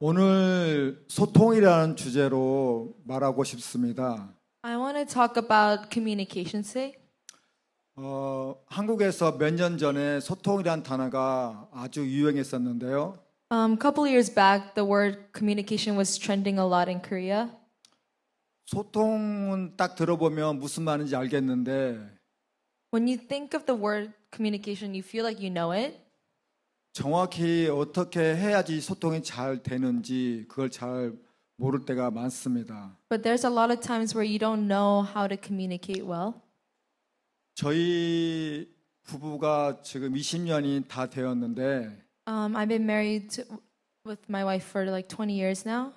오늘 소통이라는 주제로 말하고 싶습니다. I want to talk about communication today. 한국에서 몇 년 전에 소통이라는 단어가 아주 유행했었는데요. A couple years back, the word communication was trending a lot in Korea. 소통은 딱 들어보면 무슨 말인지 알겠는데 When you think of the word communication, you feel like you know it. 정확히 어떻게 해야지 소통이 잘 되는지 그걸 잘 모를 때가 많습니다. But there's a lot of times where you don't know how to communicate well. 저희 부부가 지금 20년이 다 되었는데 I've been with my wife for like 20 years now.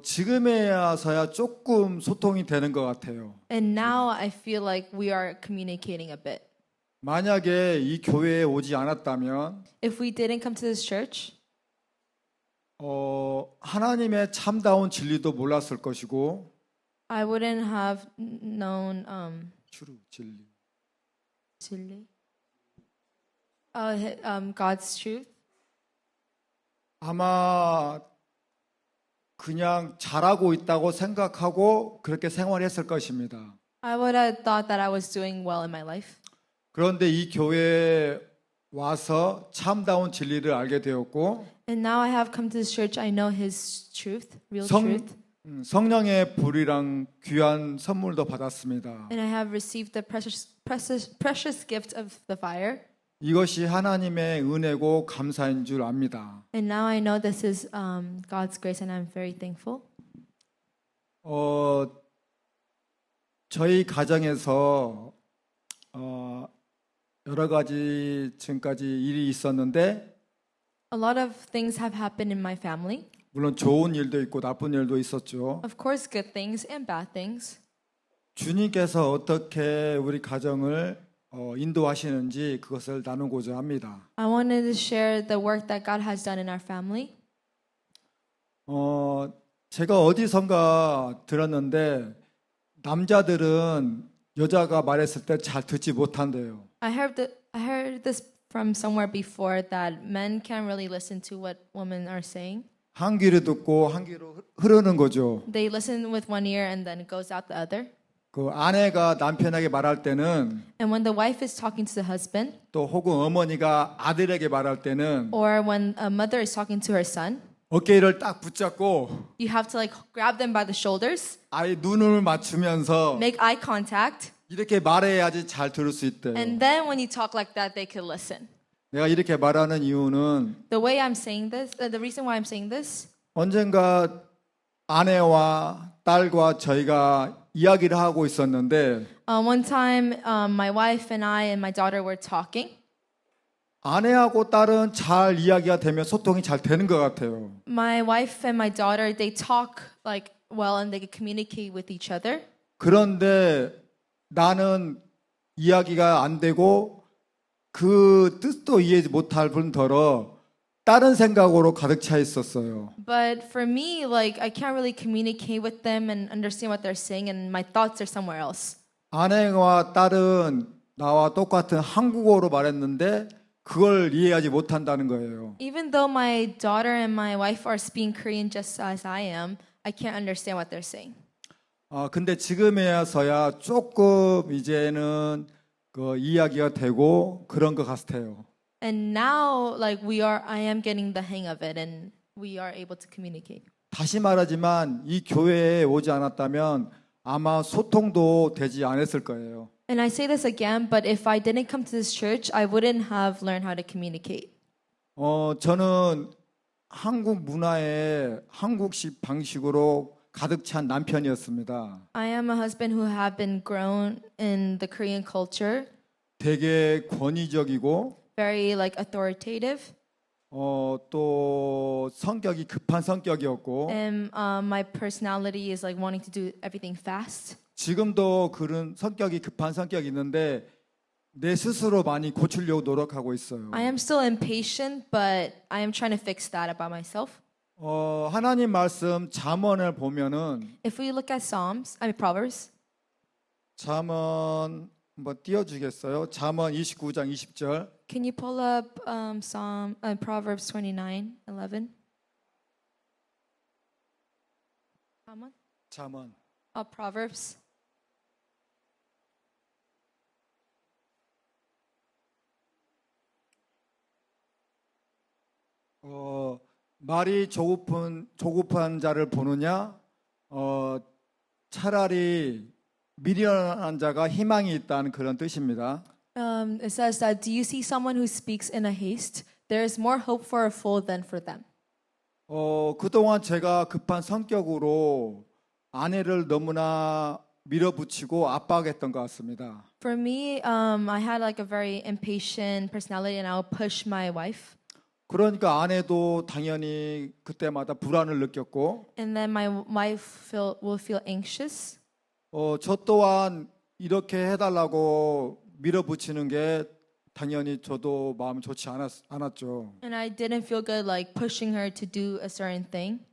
지금에서야 조금 소통이 되는 것 같아요. And now I feel like we are communicating a bit. 만약에 이 교회에 오지 않았다면 If we didn't come to this church, 하나님의 참다운 진리도 몰랐을 것이고 I wouldn't have known 주로 진리. 진리? God's truth. 아마 그냥 잘하고 있다고 생각하고 그렇게 생활했을 것입니다. I would have thought that I was doing well in my life. 그런데 이 교회에 와서 참다운 진리를 알게 되었고 And now I have come to this church. I know His truth, real truth. 성령의 불이랑 귀한 선물도 받았습니다. And I have received the precious gift of the fire. 이것이 하나님의 은혜고 감사인 줄 압니다. And now I know this is God's grace, and I'm very thankful. 저희 가정에서 여러 가지 지금까지 일이 있었는데 A lot of things have happened in my family. 물론 좋은 일도 있고 나쁜 일도 있었죠. Of course, good things and bad things. 주님께서 어떻게 우리 가정을 인도하시는지 그것을 나누고자 합니다. I wanted to share the work that God has done in our family. 제가 어디선가 들었는데 남자들은 여자가 말했을 때 잘 듣지 못한대요. I heard this from somewhere before that men can't really listen to what women are saying. 한 귀로 듣고 한 귀로 흐르는 거죠. They listen with one ear and then it goes out the other. 그 아내가 남편에게 말할 때는 And when the wife is talking to the husband, 또 혹은 어머니가 아들에게 말할 때는 or when a mother is talking to her son, 어깨를 딱 붙잡고 you have to like grab them by the shoulders, 아이 눈을 맞추면서 make eye contact, 이렇게 말해야지 잘 들을 수 있대요. and then when you talk like that, they can listen. 내가 이렇게 말하는 이유는 The way I'm saying this, the reason why I'm saying this, 언젠가 아내와 딸과 저희가 이야기를 하고 있었는데 one time my wife and I and my daughter were talking. 아내하고 딸은 잘 이야기가 되면 소통이 잘 되는 것 같아요. My wife and my daughter, they talk like well and they can communicate with each other. 그런데 나는 이야기가 안 되고 그 뜻도 이해하지 못할 뿐더러 다른 생각으로 가득 차 있었어요. But for me, like I can't really communicate with them and understand what they're saying, and my thoughts are somewhere else. 아내와 딸은 나와 똑같은 한국어로 말했는데 그걸 이해하지 못한다는 거예요. Even though my daughter and my wife are speaking Korean just as I am, I can't understand what they're saying. 근데 지금에서야 조금 이제는 그 이야기가 되고 그런 것 같아요. And now, like I am getting the hang of it, and we are able to communicate. 다시 말하지만 이 교회에 오지 않았다면 아마 소통도 되지 않았을 거예요. And I say this again, but if I didn't come to this church, I wouldn't have learned how to communicate. 저는 한국 문화에 한국식 방식으로 가득 찬 남편이었습니다. I am a husband who have been grown in the Korean culture, 되게 권위적이고 very like authoritative. 또 성격이 급한 성격이었고 And my personality is like wanting to do everything fast. 지금도 그런 성격이 급한 성격이 있는데 내 스스로 많이 고치려고 노력하고 있어요. I am still impatient, but I am trying to fix that about myself. 하나님 말씀 잠언을 보면은 If we look at Proverbs, 잠언 한번 띄워주겠어요? 잠언 29장 20절. can you pull up Proverbs 29:11? 잠언. Proverbs. 말이 조급한 자를 보느냐? 차라리 미련한 자가 희망이 있다는 그런 뜻입니다. It says that, do you see someone who speaks in a haste? There is more hope for a fool than for them. 그동안 제가 급한 성격으로 아내를 너무나 밀어붙이고 압박했던 것 같습니다. For me, I had like a very impatient personality, and I would push my wife. 그러니까 아내도 당연히 그때마다 불안을 느꼈고, And then my wife will feel anxious. 저 또한 이렇게 해달라고 밀어붙이는 게 당연히 저도 마음이 좋지 않았죠. And I didn't feel good like pushing her to do a certain thing.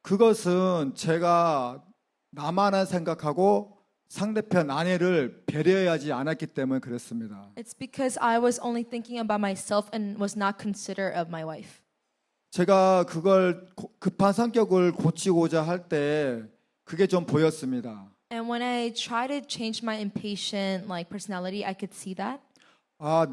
그것은 제가 나만을 생각하고 상대편 아내를 배려하지 않았기 때문에 그랬습니다. It's because I was only thinking about myself and was not considerate of my wife. 제가 그걸 급한 성격을 고치고자 할 때 그게 좀 보였습니다. And when I tried to change my impatient like personality, I could see that.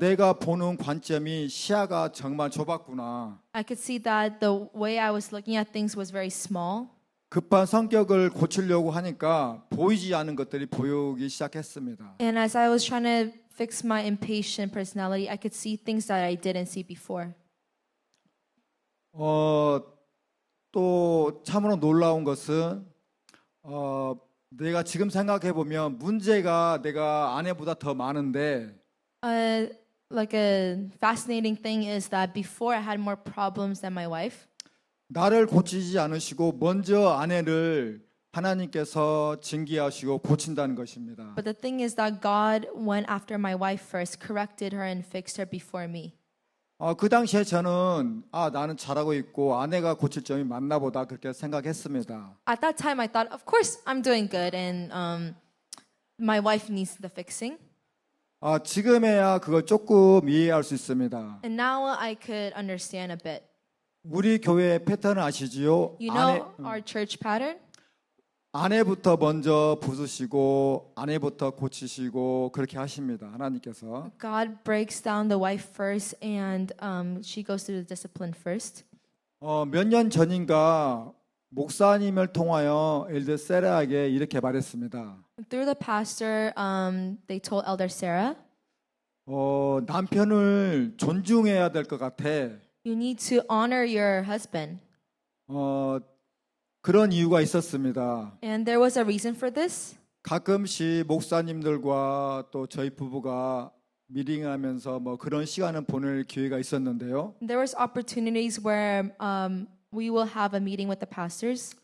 내가 보는 관점이 시야가 정말 좁았구나. I could see that the way I was looking at things was very small. 급한 성격을 고치려고 하니까 보이지 않은 것들이 보이기 시작했습니다. And as I was trying to fix my impatient personality, I could see things that I didn't see before. 또 참으로 놀라운 것은 내가 지금 생각해 보면 문제가 내가 아내보다 더 많은데 Like a fascinating thing is that before I had more problems than my wife. 나를 고치지 않으시고 먼저 아내를 하나님께서 징계하시고 고친다는 것입니다. But the thing is that God went after my wife first, corrected her and fixed her before me. 그 당시에 저는 나는 잘하고 있고 아내가 고칠 점이 많나 보다 그렇게 생각했습니다. At that time, I thought, of course, I'm doing good, and my wife needs the fixing. 지금에야 그걸 조금 이해할 수 있습니다. And now I could understand a bit. 우리 교회의 패턴을 아시지요? You know our church pattern? 아내부터 먼저 부수시고 아내부터 고치시고 그렇게 하십니다. 하나님께서. God breaks down the wife first, and she goes through the discipline first. 몇 년 전인가 목사님을 통하여 엘더 세라에게 이렇게 말했습니다. Through the pastor, they told Elder Sarah, 남편을 존중해야 될 것 같아. you need to honor your husband. 그런 이유가 있었습니다. And there was a reason for this. 가끔씩 목사님들과 또 저희 부부가 미팅하면서 뭐 그런 시간을 보낼 기회가 있었는데요. There was opportunities where we will have a meeting with the pastors.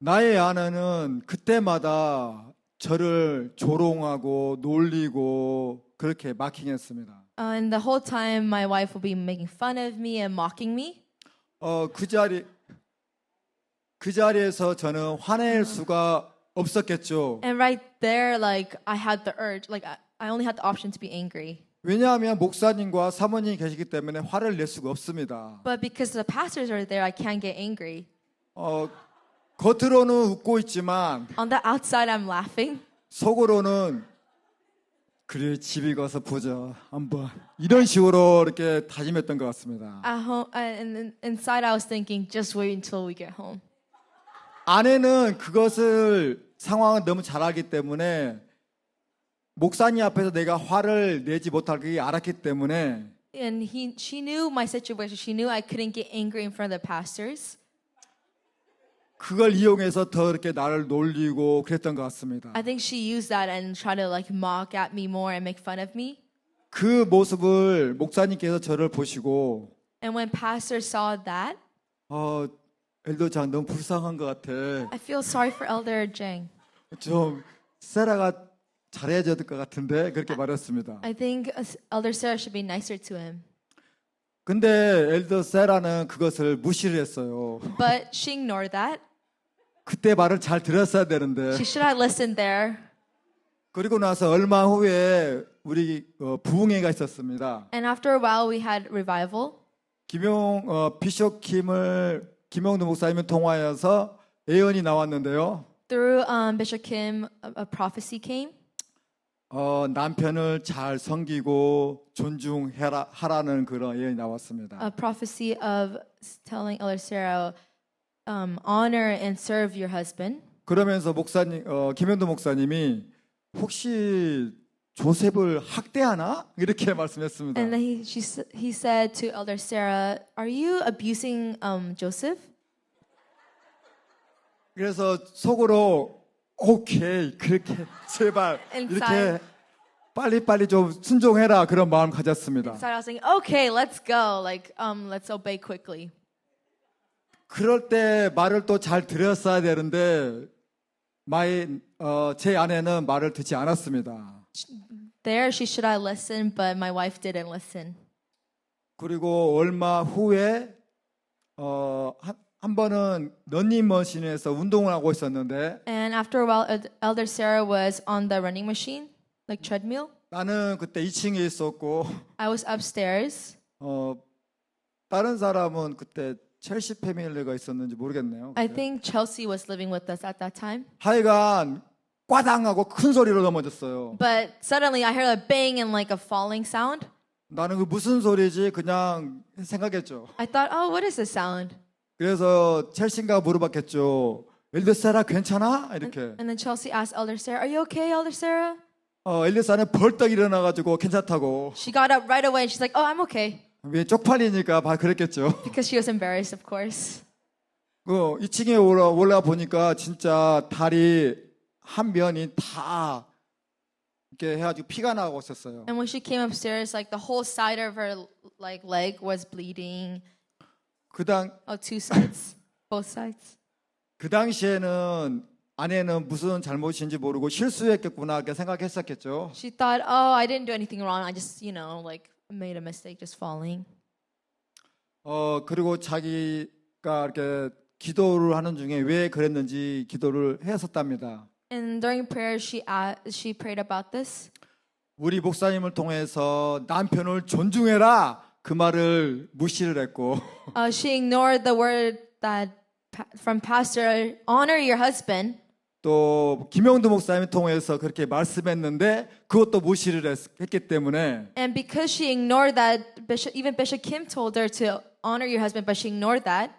나의 아내는 그때마다 저를 조롱하고 놀리고 그렇게 마킹했습니다. And the whole time my wife will be making fun of me and mocking me. 그 자리에서 저는 화낼 수가 없었겠죠. And right there, like I had the urge, like I only had the option to be angry. 왜냐하면 목사님과 사모님이 계시기 때문에 화를 낼 수가 없습니다. But because the pastors are there, I can't get angry. 겉으로는 웃고 있지만 On the outside, I'm laughing. 속으로는 그래 집에 가서 보자 한번 이런 식으로 이렇게 다짐했던 것 같습니다. At home, and inside, I was thinking, just wait until we get home. 아내는 그것을 상황을 너무 잘 알기 때문에 목사님 앞에서 내가 화를 내지 못할 걸 알았기 때문에 And she knew my situation. She knew I couldn't get angry in front of the pastors. 그걸 이용해서 더 이렇게 나를 놀리고 그랬던 것 같습니다. I think she used that and tried to like mock at me more and make fun of me. 그 모습을 목사님께서 저를 보시고 And when pastors saw that, 엘더장 너무 불쌍한 것 같아. I feel sorry for Elder Jang. 좀 세라가 잘해야 될 것 같은데 그렇게 말했습니다. I think Elder Sarah should be nicer to him. 근데 엘더 세라는 그것을 무시를 했어요. But she ignored that. 그때 말을 잘 들었어야 되는데. She should have listened there. 그리고 나서 얼마 후에 우리 부흥회가 있었습니다. And after a while, we had revival. 비숍 김용도 목사님을 통하여서 예언이 나왔는데요. Through Bishop Kim, a prophecy came. 남편을 잘 섬기고 하라는 그런 예언이 나왔습니다. A prophecy of telling Elder Sarah, honor and serve your husband. 그러면서 김현도 목사님이 혹시 조셉을 학대하나? 이렇게 말씀했습니다. And then he said to Elder Sarah, "Are you abusing Joseph?" 그래서 속으로 오케이 그렇게 제발 Inside. 이렇게 빨리빨리 좀 순종해라 그런 마음 가졌습니다. So I was saying, "Okay, let's go. Let's obey quickly." 그럴 때 말을 또 잘 들었어야 되는데 제 아내는 말을 듣지 않았습니다. There, she should have listened, but my wife didn't listen. 그리고 얼마 후에 한 번은 런닝머신에서 운동을 하고 있었는데 And after a while, Elder Sarah was on the running machine, like treadmill. 나는 그때 2층에 있었고 I was upstairs. 다른 사람은 그때 첼시 패밀리가 있었는지 모르겠네요. I think Chelsea was living with us at that time. 하여간 꽈당하고 큰 소리로 넘어졌어요. But suddenly I heard a bang and like a falling sound. 나는 그 무슨 소리지 그냥 생각했죠. I thought, oh, what is this sound? 그래서 첼시인가 물어봤겠죠. 엘드사라 괜찮아? 이렇게. And then Chelsea asked Elder Sarah, are you okay, Elder Sarah? 엘드사는 벌떡 일어나가지고 괜찮다고. She got up right away and she's like, oh, I'm okay. 왜 쪽팔리니까 그랬겠죠. Because she was embarrassed, of course. 2층에 올라 보니까 진짜 다리 한 면이 다 이렇게 해가지고 피가 나고 있었어요. And when she came upstairs, like the whole side of her leg was bleeding. 그 Two sides, both sides. 그 당시에는 아내는 무슨 잘못인지 모르고 실수했겠구나 이렇게 생각했었겠죠. She thought, oh, I didn't do anything wrong. I just, made a mistake just falling. 그리고 자기가 이렇게 기도를 하는 중에 왜 그랬는지 기도를 했었답니다. And during prayer, she prayed about this. 우리 목사님을 통해서 남편을 존중해라 그 말을 무시를 했고 She ignored the word that from pastor, honor your husband. 또 김영두 목사님을 통해서 그렇게 말씀했는데 그것도 무시를 했기 때문에 And because she ignored that, even Bishop Kim told her to honor your husband, but she ignored that.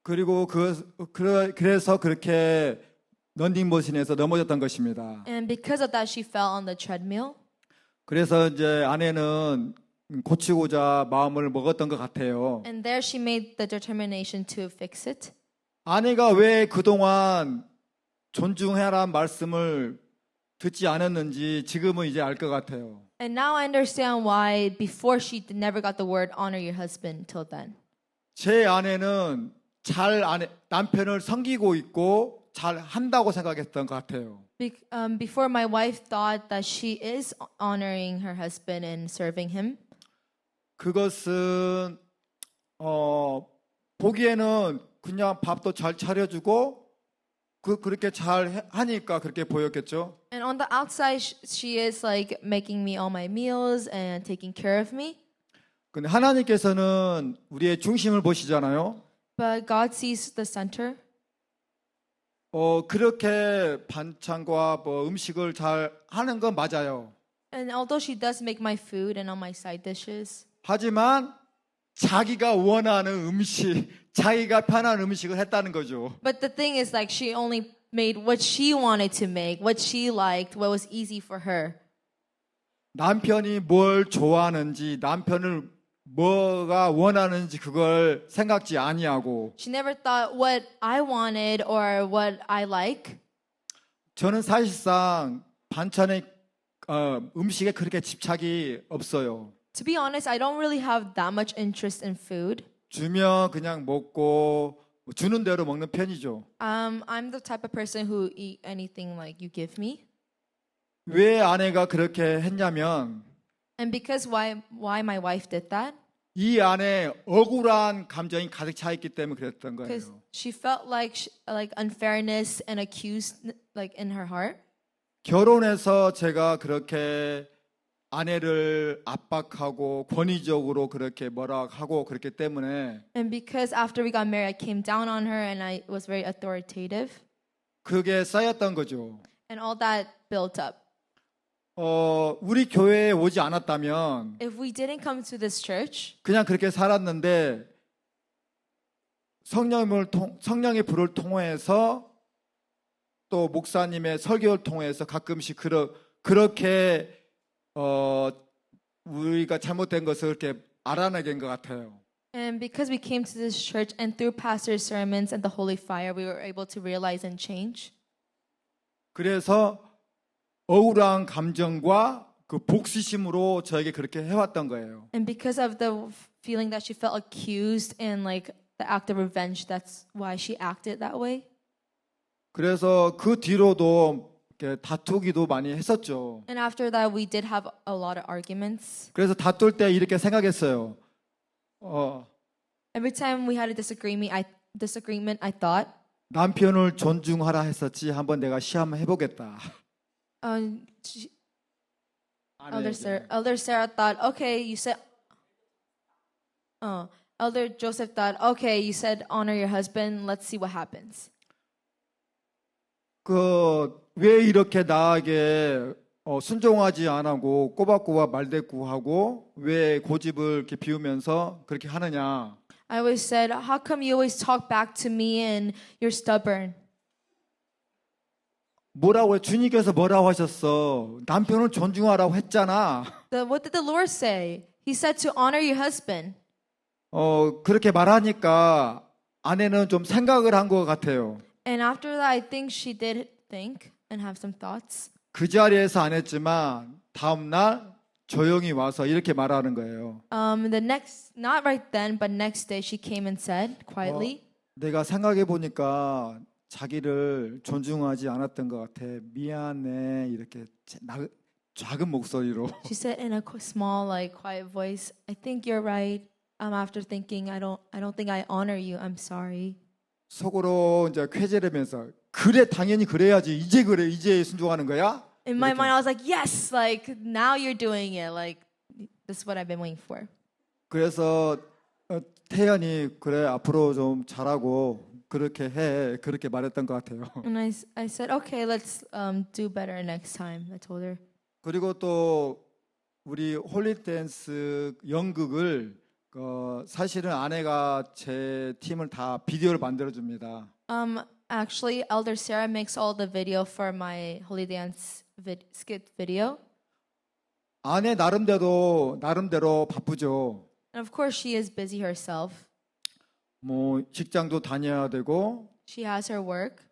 그리고 그래서 그렇게 런닝머신에서 넘어졌던 것입니다. And because of that, she fell on the treadmill. 그래서 이제 아내는 고치고자 마음을 먹었던 것 같아요. And there she made the determination to fix it. 아내가 왜 그동안 존중해라는 말씀을 듣지 않았는지 지금은 이제 알 것 같아요. And now I understand why before she never got the word honor your husband till then. 제 아내는 남편을 섬기고 있고 잘 한다고 생각했던 것 같아요. Before my wife thought that she is honoring her husband and serving him. 그것은 보기에는 그냥 밥도 잘 차려주고 그렇게 잘 하니까 그렇게 보였겠죠. And on the outside, she is like making me all my meals and taking care of me. 근데 하나님께서는 우리의 중심을 보시잖아요. But God sees the center. 그렇게 반찬과 음식을 잘 하는 건 맞아요. And although she does make my food and all my side dishes, 하지만 자기가 원하는 음식, 자기가 편한 음식을 했다는 거죠. but the thing is like she only made what she wanted to make, what she liked, what was easy for her. 남편이 뭘 좋아하는지, 남편을 뭐가 원하는지 그걸 생각지 아니하고. She never thought what I wanted or what I like. 저는 사실상 반찬에 음식에 그렇게 집착이 없어요. To be honest, I don't really have that much interest in food. 주면 그냥 먹고 주는 대로 먹는 편이죠. I'm the type of person who eat anything like you give me. 왜 아내가 그렇게 했냐면 And because why my wife did that? 이 안에 억울한 감정이 가득 차 있기 때문에 그랬던 Because 거예요. she felt like unfairness and accused like in her heart. 결혼해서 제가 그렇게 아내를 압박하고 권위적으로 그렇게 뭐라 하고 그렇기 때문에 And because after we got married, I came down on her and I was very authoritative. 그게 쌓였던 거죠. And all that built up. 우리 교회에 오지 않았다면 If we didn't come to this church, 그냥 그렇게 살았는데 성령의 불을 통해서 또 목사님의 설교를 통해서 가끔씩 그렇게 우리가 잘못된 것을 이렇게 알아내게 된 것 같아요. and because we came to this church and through pastor's sermons and the holy fire, we were able to realize and change. 그래서 억울한 감정과 그 복수심으로 저에게 그렇게 해왔던 거예요. And because of the feeling that she felt accused and like the act of revenge, that's why she acted that way. 그래서 그 뒤로도 이렇게 다투기도 많이 했었죠. And after that, we did have a lot of arguments. 그래서 다툴 때 이렇게 생각했어요. Every time we had a disagreement, I thought, 남편을 존중하라 했었지 한번 내가 시험 해보겠다. Elder Sarah thought, okay, you said, Elder Joseph thought, okay, you said honor your husband. Let's see what happens. 왜 이렇게 나에게 순종하지 않고 꼬박꼬박 말대꾸하고 왜 고집을 이렇게 피우면서 그렇게 하느냐? I always said, how come you always talk back to me and you're stubborn? 뭐라고 주님께서 뭐라고 하셨어? 남편을 존중하라고 했잖아. What did the Lord say? He said to honor your husband. 그렇게 말하니까 아내는 좀 생각을 한 것 같아요. And after that, I think she did think and have some thoughts. 그 자리에서 안 했지만 다음 날 조용히 와서 이렇게 말하는 거예요. Not right then, but next day, she came and said quietly, 내가 생각해 보니까 자기를 존중하지 않았던 것 같아. 미안해. 이렇게 작은 목소리로. she said in a small, like quiet voice, I think you're right. After thinking, I don't think I honor you. I'm sorry. 속으로 이제 쾌재르면서 그래 당연히 그래야지. 이제 순종하는 거야? In my mind, I was like, yes, like now you're doing it. Like this is what I've been waiting for. 그래서 태연이 그래 앞으로 좀 잘하고 그렇게 해 그렇게 말했던 것 같아요. And I said, okay, let's do better next time. I told her. 그리고 또 우리 홀리댄스 연극을 사실은 아내가 제 팀을 다 비디오를 만들어 줍니다. Actually, Elder Sarah makes all the video for my holy dance skit video. 아내 나름대로 바쁘죠. And of course, she is busy herself. 뭐 직장도 다녀야 되고, She has her work.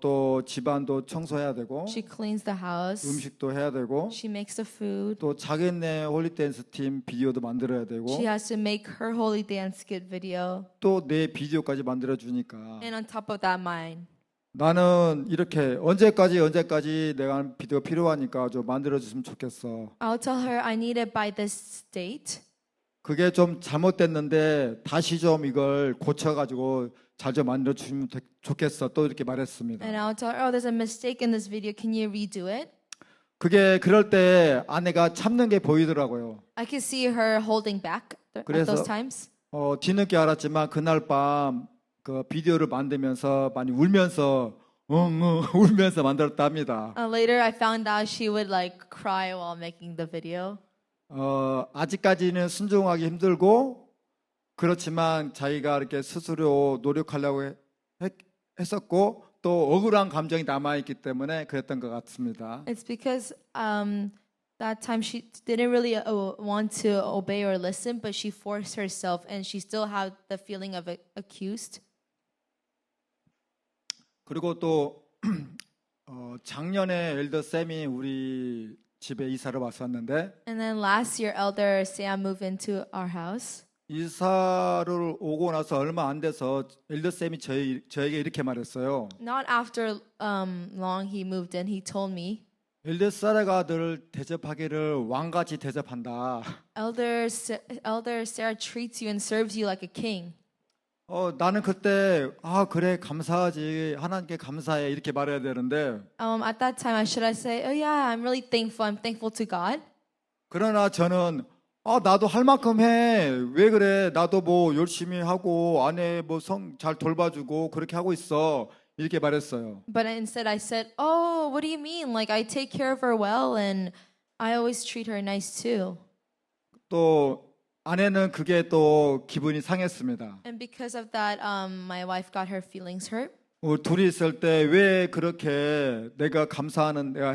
또 집안도 청소해야 되고, She cleans the house. 음식도 해야 되고, She makes the food. 또 자기네 홀리댄스 팀 비디오도 만들어야 되고, She has to make her holy dance skit video. 또 내 비디오까지 만들어 주니까 And on top of that, mine. 나는 이렇게 언제까지 내가 비디오 필요하니까 좀 만들어 줬으면 좋겠어. I'll tell her I need it by this date. 그게 좀 잘못됐는데 다시 좀 이걸 고쳐가지고 잘 좀 만들어 주시면 좋겠어. 또 이렇게 말했습니다. And I'll tell her, oh, there's a mistake in this video. Can you redo it? 그게 그럴 때 아내가 참는 게 보이더라고요. I could see her holding back at 그래서 those times. 뒤늦게 알았지만 그날 밤 그 비디오를 만들면서 많이 울면서 울면서 만들었답니다. Later, I found out she would like cry while making the video. 아직까지는 순종하기 힘들고 그렇지만 자기가 이렇게 스스로 노력하려고 했었고 또 억울한 감정이 남아있기 때문에 그랬던 것 같습니다. It's because that time she didn't really want to obey or listen, but she forced herself, and she still had the feeling of accused. 그리고 또 작년에 엘더 쌤이 우리 집에 이사를 왔었는데 And then last year, Elder Sam moved into our house. 이사를 오고 나서 얼마 안 돼서 엘더 쌤이 저에게 이렇게 말했어요. Not after long he moved in, he told me, 엘더 사라가 너를 대접하기를 왕같이 대접한다. Elder Sarah treats you and serves you like a king. 나는 그때 그래 감사하지 하나님께 감사해 이렇게 말해야 되는데 At that time, should I say, oh yeah, I'm really thankful. I'm thankful to God. 그러나 저는 나도 할 만큼 해. 왜 그래? 나도 뭐 열심히 하고 아내 뭐 성 잘 돌봐주고 그렇게 하고 있어. 이렇게 말했어요. But instead, I said, "Oh, what do you mean? Like I take care of her well, and I always treat her nice too." 또 아내는 그게 또 기분이 상했습니다. And because of that, my wife got her feelings hurt. 둘이 있을 때 왜 그렇게 내가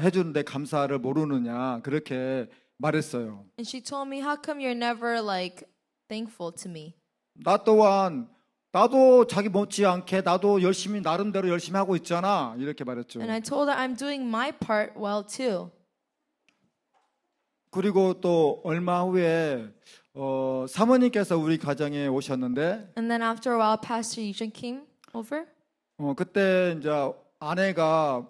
해주는데 감사를 모르느냐 그렇게 말했어요. And she told me, "How come you're never like thankful to me?" 나 또한 나도 자기 못지않게 나도 나름대로 열심히 하고 있잖아 이렇게 말했죠. And I told her I'm doing my part well too. 그리고 또 얼마 후에 사모님께서 우리 가정에 오셨는데 And then after a while, Pastor Eugene came over. 그때 이제 아내가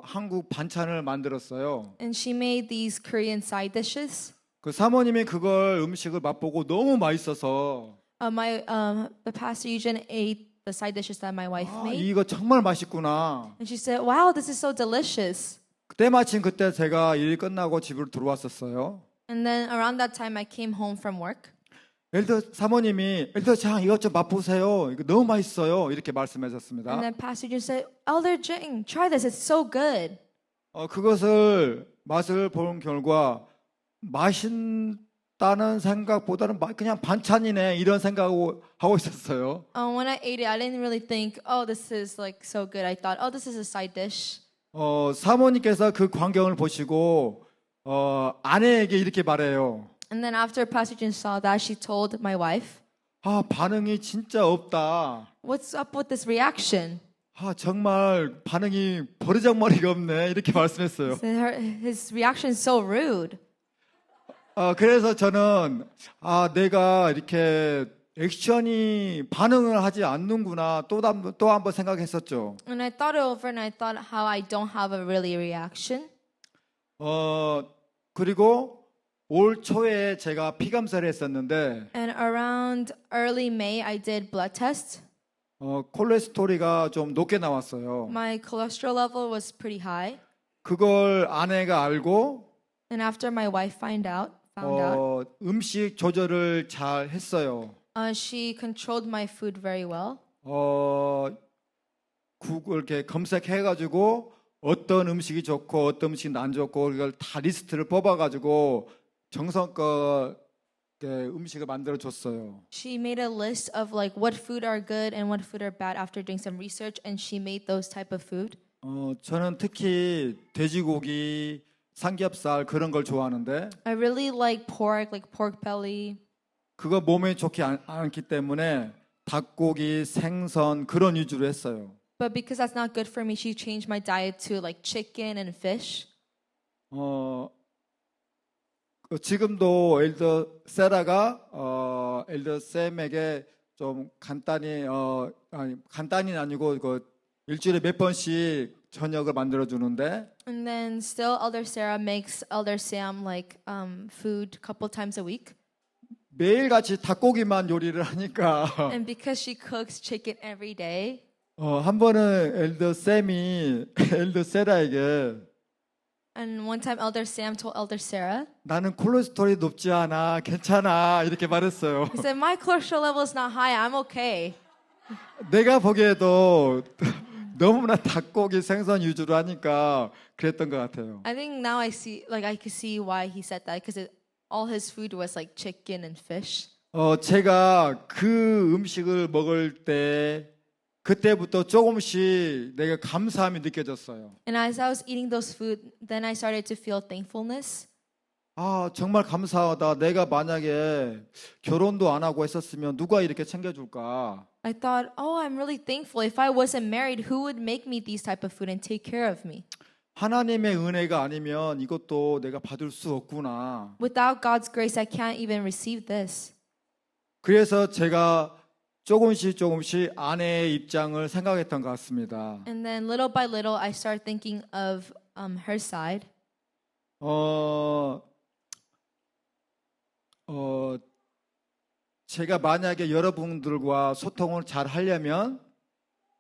한국 반찬을 만들었어요. And she made these Korean side dishes. 그 사모님이 그걸 음식을 맛보고 너무 맛있어서 The Pastor Eugene ate the side dishes that my wife made. 이거 정말 맛있구나. And she said, "Wow, this is so delicious." 그때 제가 일 끝나고 집으로 들어왔었어요. And then around that time, I came home from work. 사모님이 엘더 장 이것 좀 맛보세요. 이거 너무 맛있어요. 이렇게 말씀하셨습니다. And then Pastor Eugene said, "Elder Jing, try this. It's so good." 그것을 맛을 본 결과 맛있다는 생각보다는 그냥 반찬이네 이런 생각을 하고 있었어요. When I ate it, I didn't really think, "Oh, this is like so good." I thought, "Oh, this is a side dish." 사모님께서 그 광경을 보시고 아내에게 이렇게 말해요. And then after Pastor Eugene saw that, she told my wife, 반응이 진짜 없다. "What's up with this reaction?" 정말 반응이 버르장머리가 없네. 이렇게 말씀했어요. His reaction is so rude. 그래서 저는 내가 이렇게 액션이 반응을 하지 않는구나 또 한 번 생각했었죠. And I thought it over and I thought how I don't have a really reaction. 그리고 올 초에 제가 피검사를 했었는데 And around early May, I did blood test. 콜레스테롤이 좀 높게 나왔어요. My cholesterol level was pretty high. 그걸 아내가 알고 And after my wife found out, 음식 조절을 잘 했어요. she controlled my food very well. 구글 이렇게 검색해가지고 어떤 음식이 좋고 어떤 음식이 안 좋고 이걸 다 리스트를 뽑아가지고 정성껏 음식을 만들어 줬어요. She made a list of like what food are good and what food are bad after doing some research, and she made those type of food. 저는 특히 돼지고기, 삼겹살 그런 걸 좋아하는데 I really like pork belly. 그거 몸에 좋지 않기 때문에 닭고기, 생선 그런 위주로 했어요. But because that's not good for me, she changed my diet to like chicken and fish. 지금도 엘더 세라가 엘더 샘에게 좀 간단히는 아니고 일주일에 몇 번씩 저녁을 만들어 주는데 And then still Elder Sarah makes Elder Sam like food a couple times a week. 매일같이 닭고기만 요리를 하니까 And because she cooks chicken every day, 한 번은 엘더 샘이 엘더 세라에게 and one time Elder Sam told Elder Sarah, 나는 콜레스테롤이 높지 않아 괜찮아 이렇게 말했어요. he said, "My cholesterol level is not high. I'm okay." 내가 보기에도 너무나 닭고기 생선 위주로 하니까 그랬던 것 같아요. I think now I could see why he said that because all his food was like chicken and fish. 제가 그 음식을 먹을 때 그때부터 조금씩 내가 감사함이 느껴졌어요. And as I was eating those food, then I started to feel thankfulness. 정말 감사하다. 내가 만약에 결혼도 안 하고 했었으면 누가 이렇게 챙겨줄까? I thought, oh, I'm really thankful. If I wasn't married, who would make me these type of food and take care of me? 하나님의 은혜가 아니면 이것도 내가 받을 수 없구나. Without God's grace, I can't even receive this. 그래서 제가 조금씩 아내의 입장을 생각했던 것 같습니다. And then little by little, I started thinking of her side. 제가 만약에 여러분들과 소통을 잘 하려면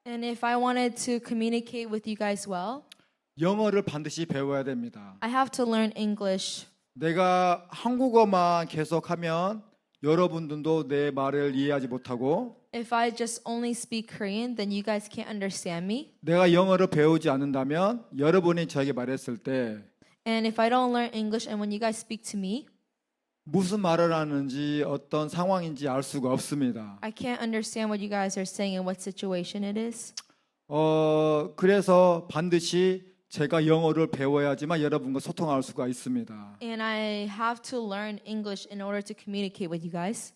And if I wanted to communicate with you guys well, 영어를 반드시 배워야 됩니다. I have to learn English 내가 한국어만 계속하면 여러분들도 내 말을 이해하지 못하고 If I just only speak Korean, then you guys can't understand me. 내가 영어를 배우지 않는다면 여러분이 저에게 말했을 때 And if I don't learn English and when you guys speak to me, 무슨 말을 하는지 어떤 상황인지 알 수가 없습니다. I can't understand what you guys are saying and what situation it is. 그래서 반드시 제가 영어를 배워야지만 여러분과 소통할 수가 있습니다. And I have to learn English in order to communicate with you guys.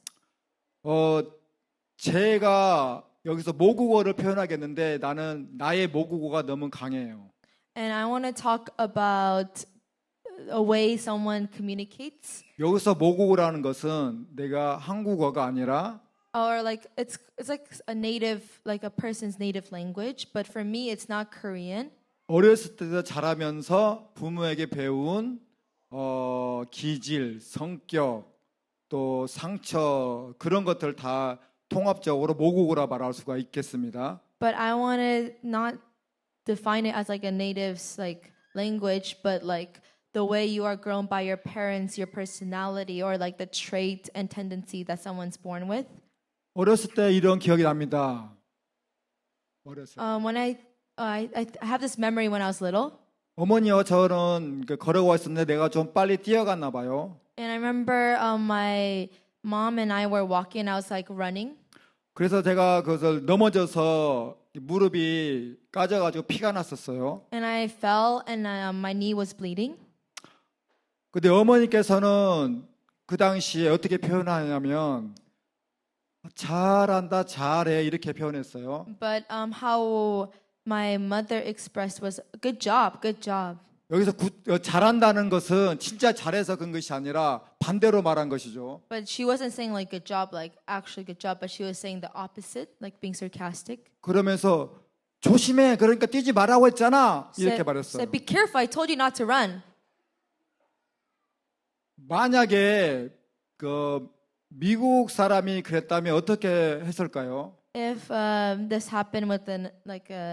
제가 여기서 모국어를 표현하겠는데 나는 나의 모국어가 너무 강해요. And I want to talk about a way someone communicates, 여기서 모국어라는 것은 내가 한국어가 아니라 or like it's like a native, like a person's native language. But for me, it's not Korean. 어렸을 때부터 자라면서 부모에게 배운 기질, 성격, 또 상처 그런 것들 다 통합적으로 모국어라 말할 수가 있겠습니다. But I want to not define it as like a native's like language, but like the way you are grown by your parents, your personality, or like the trait and tendency that someone's born with. 어렸을 때 이런 기억이 납니다. 어렸을 때. When I have this memory when I was little, 어머니와 저는 걸어가 있었는데 내가 좀 빨리 뛰어갔나 봐요. and I remember my mom and I were walking. I was like running, 그래서 제가 그것을 넘어져서 무릎이 까져가지고 피가 났었어요. and I fell, and my knee was bleeding. 근데 어머니께서는 그 당시에 어떻게 표현하냐면 잘한다, 잘해 이렇게 표현했어요. But how my mother expressed was good job, good job. 여기서 잘한다는 것은 진짜 잘해서 그런 것이 아니라 반대로 말한 것이죠. But she wasn't saying like good job, like actually good job, but she was saying the opposite, like being sarcastic. 그러면서 조심해, 그러니까 뛰지 말라고 했잖아 이렇게 말했어요. Said, be careful, I told you not to run. 만약에 그 미국 사람이 그랬다면 어떻게 했을까요? If this happened with an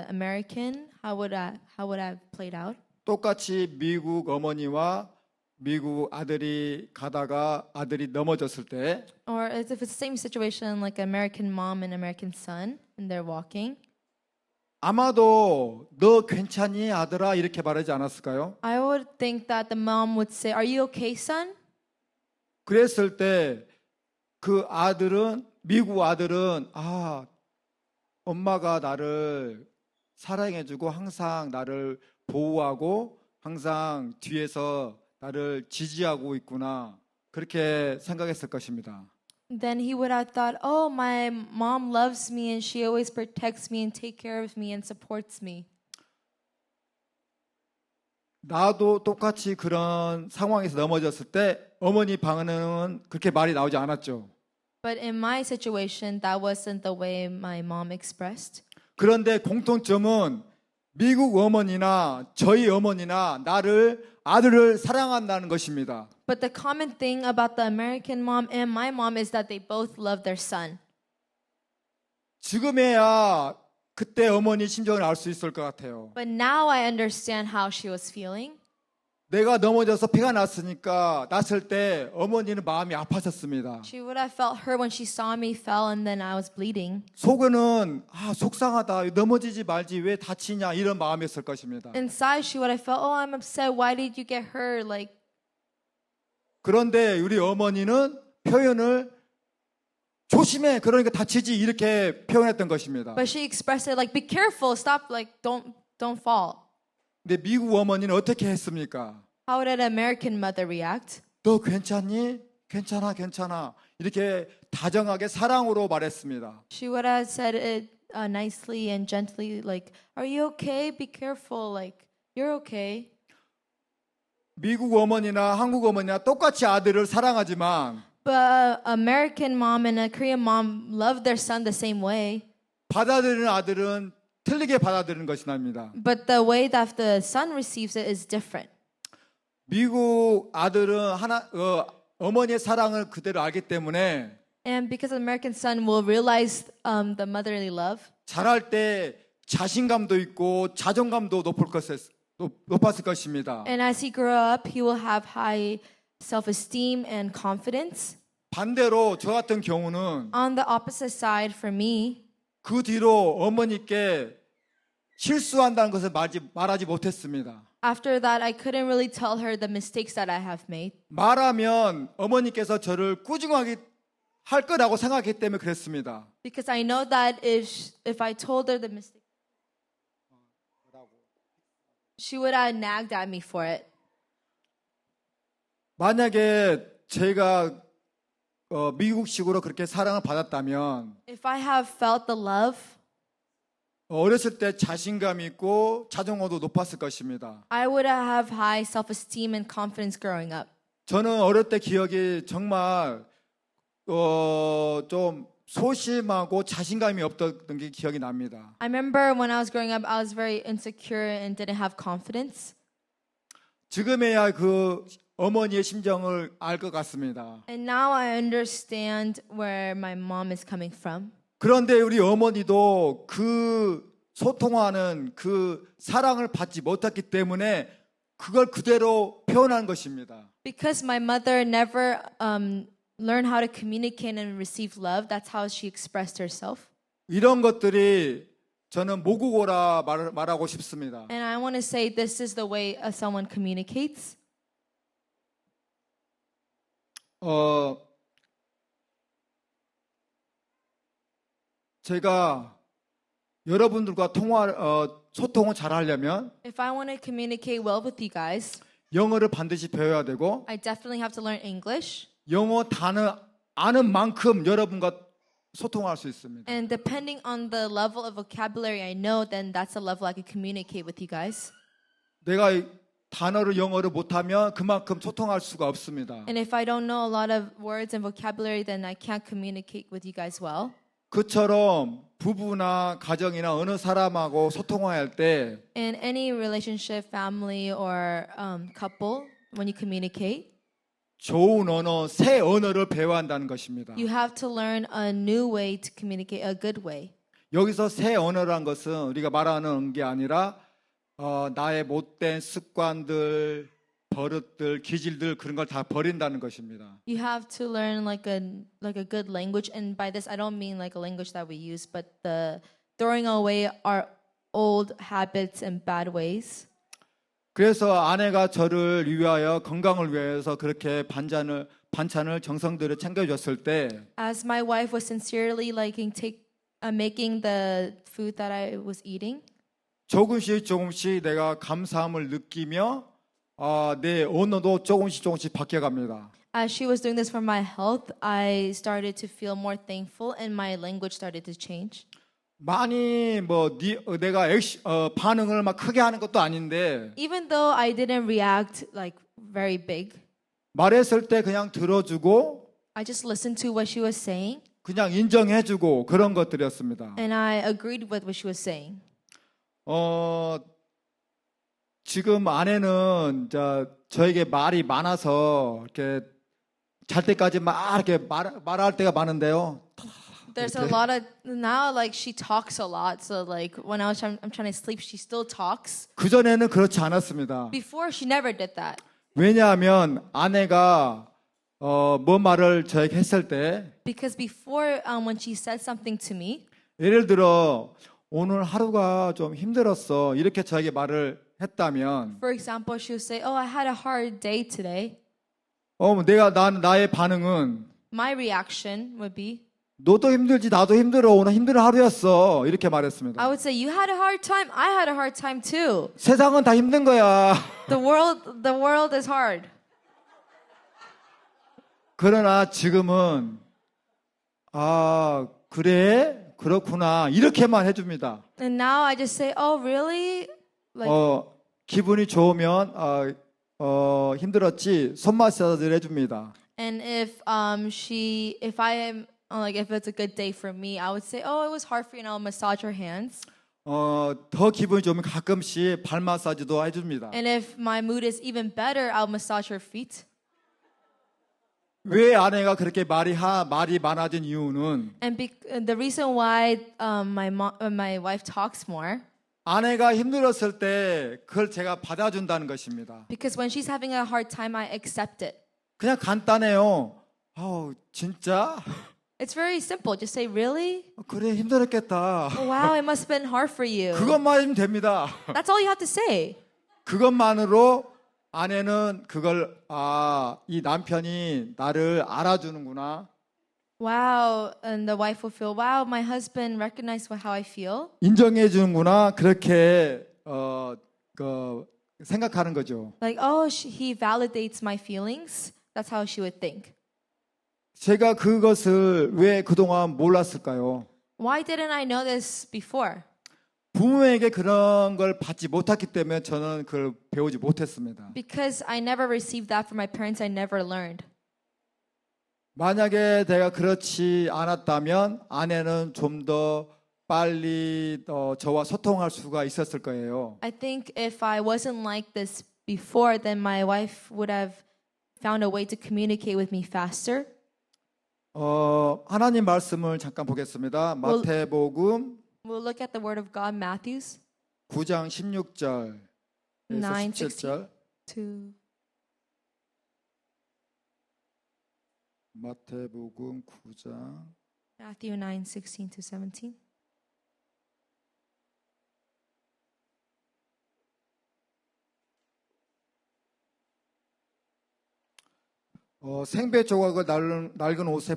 American, how would I have played out? 똑같이 미국 어머니와 미국 아들이 가다가 아들이 넘어졌을 때 Or if it's the same situation like American mom and American son, and they're walking, 아마도 너 괜찮니 아들아 이렇게 말하지 않았을까요? I would think that the mom would say, "Are you okay, son?" 그랬을 때 그 아들은 미국 아들은 엄마가 나를 사랑해주고 항상 나를 보호하고 항상 뒤에서 나를 지지하고 있구나 그렇게 생각했을 것입니다. Then he would have thought, "Oh, my mom loves me and she always protects me and take care of me and supports me." 나도 똑같이 그런 상황에서 넘어졌을 때 어머니 반응은 그렇게 말이 나오지 않았죠. But in my situation, that wasn't the way my mom expressed. 그런데 공통점은 미국 어머니나 저희 어머니나 나를 아들을 사랑한다는 것입니다. But the common thing about the American mom and my mom is that they both love their son. 지금에야 그때 어머니 심정을 알 수 있을 것 같아요. But now I understand how she was feeling. 내가 넘어져서 피가 났을 때 어머니는 마음이 아파졌습니다. She would have felt hurt when she saw me fell and then I was bleeding. 속에는 속상하다. 넘어지지 말지 왜 다치냐 이런 마음이었을 것입니다. Inside she would have felt, "Oh, I'm upset. Why did you get hurt?" Like, 그런데 우리 어머니는 표현을 조심해. 그러니까 다치지 이렇게 표현했던 것입니다. but she expressed it like, "Be careful. Stop. Like, don't fall." 근데 미국 어머니는 어떻게 했습니까? How did an American mother react? 너 괜찮니? 괜찮아, 괜찮아. 이렇게 다정하게 사랑으로 말했습니다. She would have said it nicely and gently, like, "Are you okay? Be careful. Like, you're okay." 미국 어머니나 한국 어머니나 똑같이 아들을 사랑하지만 But American mom and a Korean mom love their son the same way. 받아들이는 아들은 틀리게 받아들이는 것이 납니다. But the way that the son receives it is different. 미국 아들은 어머니의 사랑을 그대로 알기 때문에 And because the American son will realize the motherly love, 자랄 때 자신감도 있고 자존감도 높았을 것입니다. and as he grew up, he will have high self-esteem and confidence. 반대로 저 같은 경우는 On the opposite side, for me, 그 뒤로 어머니께 실수한다는 것을 말하지 못했습니다. after that, I couldn't really tell her the mistakes that I have made. 말하면 어머니께서 저를 꾸중하게 할 거라고 생각했기 때문에 그랬습니다. Because I know that if I told her the mistake, she would have nagged at me for it. 만약에 제가 미국식으로 그렇게 사랑을 받았다면 If I have felt the love, 어렸을 때 자신감 있고 자존감도 높았을 것입니다. I would have high self-esteem and confidence growing up. 저는 어릴 때 기억이 정말 좀 소심하고 자신감이 없던 게 기억이 납니다. I remember when I was growing up, I was very insecure and didn't have confidence. 지금에야 그 어머니의 심정을 알 것 같습니다. And now I understand where my mom is coming from. 그런데 우리 어머니도 그 소통하는 그 사랑을 받지 못했기 때문에 그걸 그대로 표현한 것입니다. Because my mother never learned how to communicate and receive love, that's how she expressed herself. 이런 것들이 저는 모국어라 말하고 싶습니다. And I want to say this is the way someone communicates. 제가 여러분들과 소통을 잘 하려면 If I want to communicate well with you guys, 영어를 반드시 배워야 되고 I definitely have to learn English. 영어 단어 아는 만큼 여러분과 소통할 수 있습니다. And depending on the level of vocabulary I know, then that's the level I can communicate with you guys. 내가 단어를 영어를 못하면 그만큼 소통할 수가 없습니다. And if I don't know a lot of words and vocabulary, then I can't communicate with you guys well. 그처럼 부부나 가정이나 어느 사람하고 소통할 때 In any relationship, family, or couple, when you communicate, 좋은 언어, 새 언어를 배워야 한다는 것입니다. you have to learn a new way to communicate, a good way. 여기서 새 언어란 것은 우리가 말하는 게 아니라 나의 못된 습관들, 버릇들, 기질들 그런 걸 다 버린다는 것입니다. You have to learn like a good language, and by this I don't mean like a language that we use, but the throwing away our old habits and bad ways. 그래서 아내가 저를 위하여 건강을 위해서 그렇게 반찬을 정성들여 챙겨줬을 때 As my wife was sincerely making the food that I was eating, 조금씩 내가 감사함을 느끼며 내 언어도 조금씩 바뀌어갑니다. as she was doing this for my health, I started to feel more thankful, and my language started to change. 많이 내가 반응을 막 크게 하는 것도 아닌데 Even though I didn't react like very big, 말했을 때 그냥 들어주고 I just listened to what she was saying, 그냥 인정해주고 그런 것들이었습니다. and I agreed with what she was saying. 지금 아내는 저에게 말이 많아서 이렇게 잘 때까지 막 이렇게 말할 때가 많은데요. There's a lot of now, like she talks a lot. So like when I'm trying to sleep, she still talks. 그 전에는 그렇지 않았습니다. Before, she never did that. 왜냐하면 아내가 뭐 말을 저에게 했을 때 Because before, when she said something to me, 예를 들어 오늘 하루가 좀 힘들었어 이렇게 저에게 말을 했다면 for example, she would say, "Oh, I had a hard day today." 나의 반응은 My reaction would be, 너도 힘들지 나도 힘들어 오늘 힘든 하루였어 이렇게 I 말했습니다. would say, "You had a hard time. I had a hard time too. 세상은 다 힘든 거야. The world is hard." 그러나 지금은 그래 그렇구나 이렇게만 해줍니다. And now I just say, "Oh, really?" Like, 기분이 좋으면 힘들었지 손 마사지를 해줍니다. and if it's a good day for me, I would say, "Oh, it was hard for you," and I'll massage her hands. 더 기분이 좋으면 가끔씩 발 마사지도 해줍니다. And if my mood is even better, I'll massage her feet. 왜 아내가 그렇게 말이 많아진 이유는 And the reason why my wife talks more, 아내가 힘들었을 때 그걸 제가 받아준다는 것입니다. because when she's having a hard time, I accept it. 그냥 간단해요. 아우, 진짜? It's very simple. Just say, really? 그래, 힘들었겠다. Oh, wow, it must have been hard for you. 그것만 하면 됩니다. That's all you have to say. 그것만으로 아내는 그걸, 이 남편이 나를 알아주는구나. Wow. And the wife will feel, wow, my husband recognized how I feel. 인정해 주는구나. 그렇게, 생각하는 거죠. Like, oh, he validates my feelings. That's how she would think. 제가 그것을 왜 그동안 몰랐을까요? Why didn't I know this before? 부모에게 그런 걸 받지 못했기 때문에 저는 그걸 배우지 못했습니다. Because I never received that from my parents. I never learned. 만약에 내가 그렇지 않았다면 아내는 좀 더 빨리 저와 소통할 수가 있었을 거예요. I think if I wasn't like this before, then my wife would have found a way to communicate with me faster. 하나님 말씀을 잠깐 보겠습니다. 마태복음 We'll look at the word of God, Matthews 9장 16절에서 9, 17절. 2. 마태복음 9장 Matthew 9, 16 to 17. 생배 조각을 낡은 옷에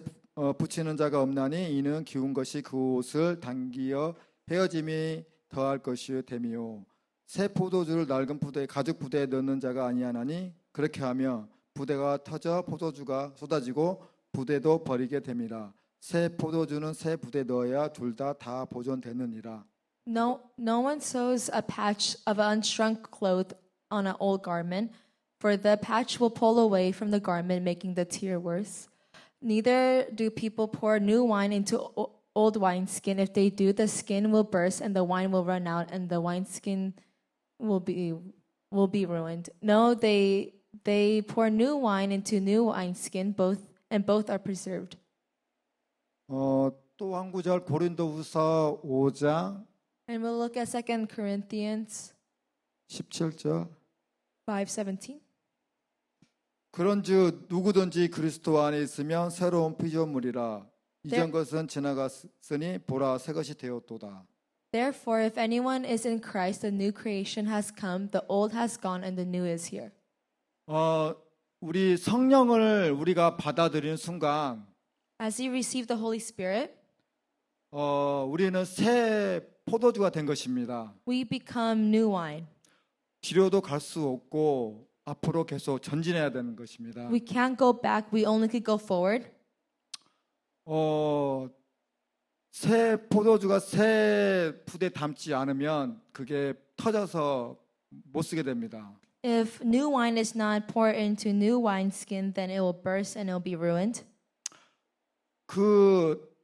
붙이는 자가 없나니 이는 기운 것이 그 옷을 당기어 헤어짐이 더할 것이요 됨이요 새 포도주를 낡은 부대에 가죽 부대에 넣는 자가 아니하나니 그렇게 하며 부대가 터져 포도주가 쏟아지고 부대도 버리게 됩니다. 새 포도주는 새 부대에 넣어야 둘 다 보존되느니라. No one sews a patch of unshrunk cloth on an old garment, for the patch will pull away from the garment, making the tear worse. Neither do people pour new wine into old wineskin. If they do, the skin will burst and the wine will run out, and the wineskin will be ruined. No, they pour new wine into new wineskin, both are preserved. 또 한 구절 고린도후서 5장 And we'll look at 2 Corinthians 17절. 5:17. 그런즉 누구든지 그리스도 안에 있으면 새로운 피조물이라 이전 것은 지나갔으니 보라 새 것이 되었도다. Therefore, if anyone is in Christ, a new creation has come, the old has gone, and the new is here. 우리 성령을 우리가 받아들이는 순간 As you receive the Holy Spirit, 우리는 새 포도주가 된 것입니다. we become new wine. 뒤로도 갈 수 없고 앞으로 계속 전진해야 되는 것입니다. We can't go back, we only could go forward. 새 포도주가 새 부대에 담지 않으면 그게 터져서 못 쓰게 됩니다. If new wine is not poured into new wineskin, then it will burst and it will be ruined.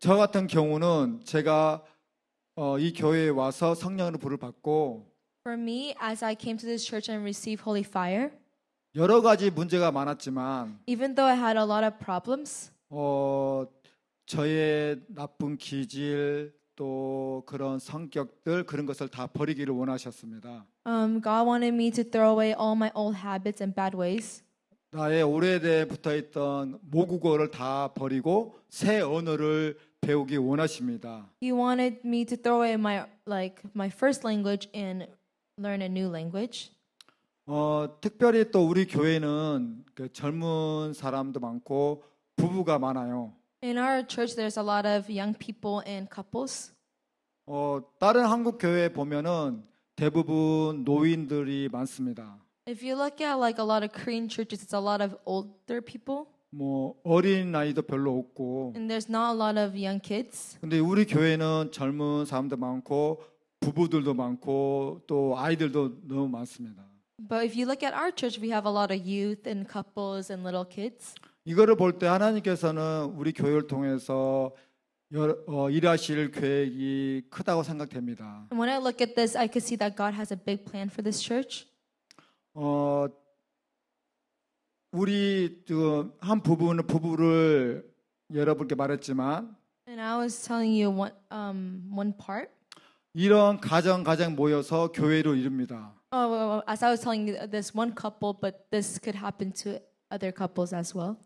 저 같은 경우는 제가 이 교회에 와서 성령의 불을 받고 For me, as I came to this church and received holy fire, 여러 가지 문제가 많았지만 even though I had a lot of problems, 저의 나쁜 기질 또 그런 성격들 그런 것을 다 버리기를 원하셨습니다. God wanted me to throw away all my old habits and bad ways. 나의 오래돼 붙어있던 모국어를 다 버리고 새 언어를 배우기 원하십니다. He wanted me to throw away my first language and learn a new language. 특별히 또 우리 교회는 그 젊은 사람도 많고 부부가 많아요. In our church, there's a lot of young people and couples. 다른 한국 교회 보면은 대부분 노인들이 많습니다. If you look at like a lot of Korean churches, it's a lot of older people, 뭐 어린 나이도 별로 없고. and there's not a lot of young kids. 근데 우리 교회는 젊은 사람도 많고 부부들도 많고 또 아이들도 너무 많습니다. But if you look at our church, we have a lot of youth and couples and little kids. 이거를 볼 때 하나님께서는 우리 교회를 통해서 일하실 계획이 크다고 생각됩니다. And when I look at this, I could see that God has a big plan for this church. 우리 한 부부를 여러분께 말했지만 And I was telling you one part. 이런 가정 모여서 교회를 이룹니다. As I was telling you, this one couple, but this could happen to other couples as well.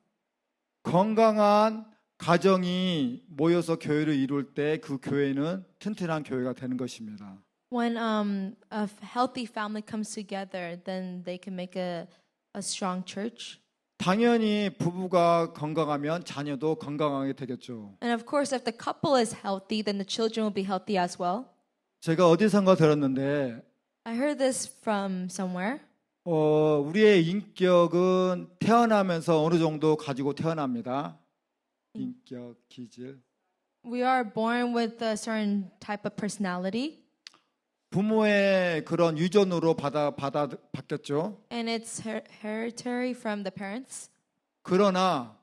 건강한 가정이 모여서 교회를 이룰 때 그 교회는 튼튼한 교회가 되는 것입니다. When a healthy family comes together, then they can make a strong church. 당연히 부부가 건강하면 자녀도 건강하게 되겠죠. And of course, if the couple is healthy, then the children will be healthy as well. 제가 어디선가 들었는데 I heard this from somewhere. 우리의 인격은 태어나면서 어느 정도 가지고 태어납니다. 인격, 기질. We are born with a certain type of personality, 부모의 그런 유전으로 바뀌었죠. and it's hereditary from the parents. 그러나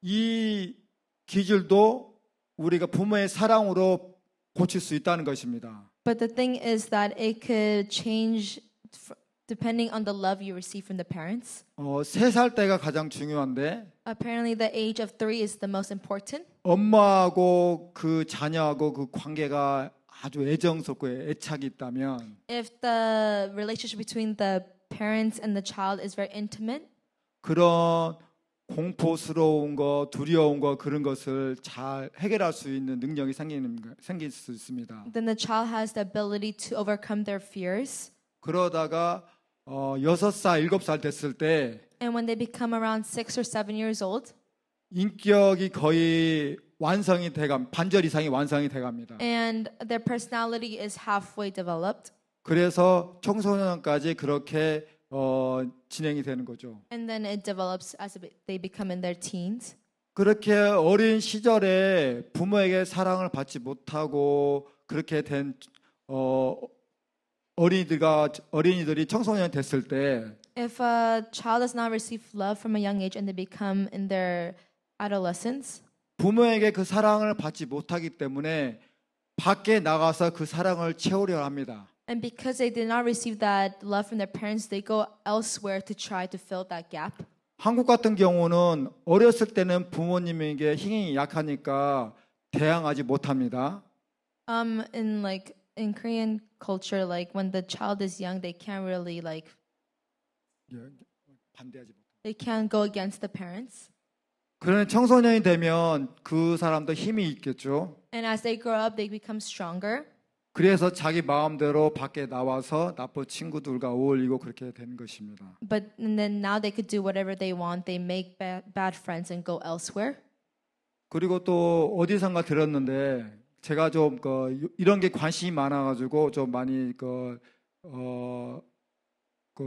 이 기질도 우리가 부모의 사랑으로 고칠 수 있다는 것입니다. But the thing is that it could change depending on the love you receive from the parents. 3살 때가 가장 중요한데 Apparently, the age of 3 is the most important. 엄마하고 그 자녀하고 그 관계가 아주 애정스럽고 애착이 있다면 If the relationship between the parents and the child is very intimate, 그런 공포스러운 거, 두려운 거 그런 것을 잘 해결할 수 있는 능력이 생길 수 있습니다. then the child has the ability to overcome their fears. 그러다가 6살, 7살 됐을 때 And when they become around 6 or 7 years old, 인격이 거의 완성이 돼갑니다. 반절 이상이 완성이 돼갑니다. and their personality is halfway developed, 그래서 청소년까지 그렇게 진행이 되는 거죠. and then it develops as they become in their teens. 그렇게 어린 시절에 부모에게 사랑을 받지 못하고 그렇게 된 어린이들이 청소년이 됐을 때 If a child does not receive love from a young age and they become in their adolescence, 부모에게 그 사랑을 받지 못하기 때문에 밖에 나가서 그 사랑을 채우려 합니다. and because they did not receive that love from their parents, they go elsewhere to try to fill that gap. 한국 같은 경우는 어렸을 때는 부모님에게 힘이 약하니까 대항하지 못합니다. In Korean culture, like when the child is young, they can't really 반대하지 못. they can't go against the parents. 그러나 청소년이 되면 그 사람도 힘이 있겠죠. And as they grow up, they become stronger. 그래서 자기 마음대로 밖에 나와서 나쁜 친구들과 어울리고 그렇게 되는 것입니다. And then now they could do whatever they want. They make bad friends and go elsewhere. 그리고 또 어디선가 들었는데 제가 좀 이런 게 관심이 많아가지고 좀 많이 그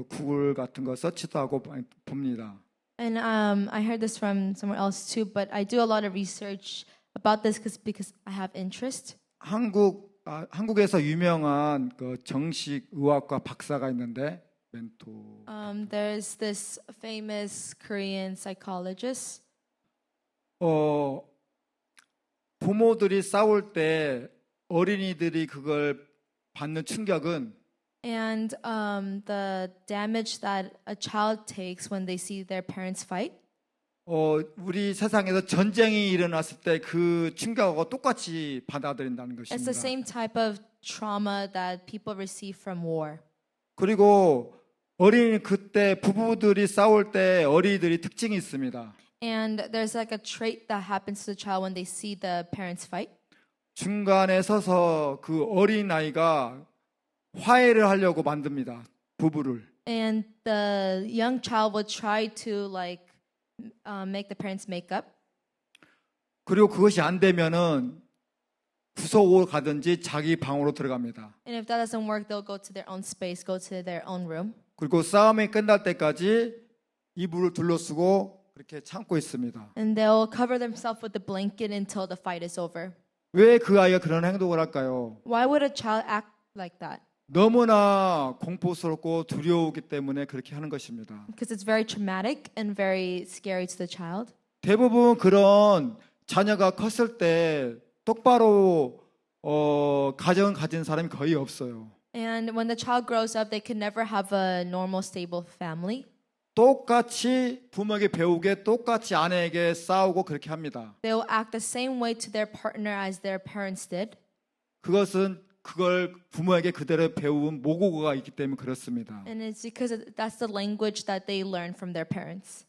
구글 같은 거 서치도 하고 많이 봅니다. And I heard this from somewhere else too, but I do a lot of research about this because I have interest. 한국에서 유명한 그 정식 의학과 박사가 있는데 멘토. There's this famous Korean psychologist. 부모들이 싸울 때 어린이들이 그걸 받는 충격은 And the damage that a child takes when they see their parents fight. 우리 세상에서 전쟁이 일어났을 때 그 충격하고 똑같이 받아들인다는 It's 것입니다. the same type of trauma that people receive from war. 그리고 그때 부부들이 싸울 때 어린이들이 특징이 있습니다. And there's like a trait that happens to the child when they see the parents fight. 중간에 서서 그 어린 아이가 화해를 하려고 만듭니다. 부부를. And the young child would try to make the parents make up. 그리고 그것이 안 되면은 구석으로 가든지 자기 방으로 들어갑니다. And if that doesn't work, they'll go to their own space, go to their own room. 그리고 싸움이 끝날 때까지 이불을 둘러쓰고 그렇게 참고 있습니다. And they'll cover themselves with the blanket until the fight is over. 왜 그 아이가 그런 행동을 할까요? Why would a child act like that? 너무나 공포스럽고 두려우기 때문에 그렇게 하는 것입니다. Because it's very traumatic and very scary to the child. 대부분 그런 자녀가 컸을 때 똑바로 가정을 가진 사람이 거의 없어요. And when the child grows up, they can never have a normal, stable family. 똑같이 부모에게 배우게 똑같이 아내에게 싸우고 그렇게 합니다. They will act the same way to their partner as their parents did. 그걸 부모에게 그대로 배운 모국어가 있기 때문에 그렇습니다. And it's because that's the language that they learn from their parents.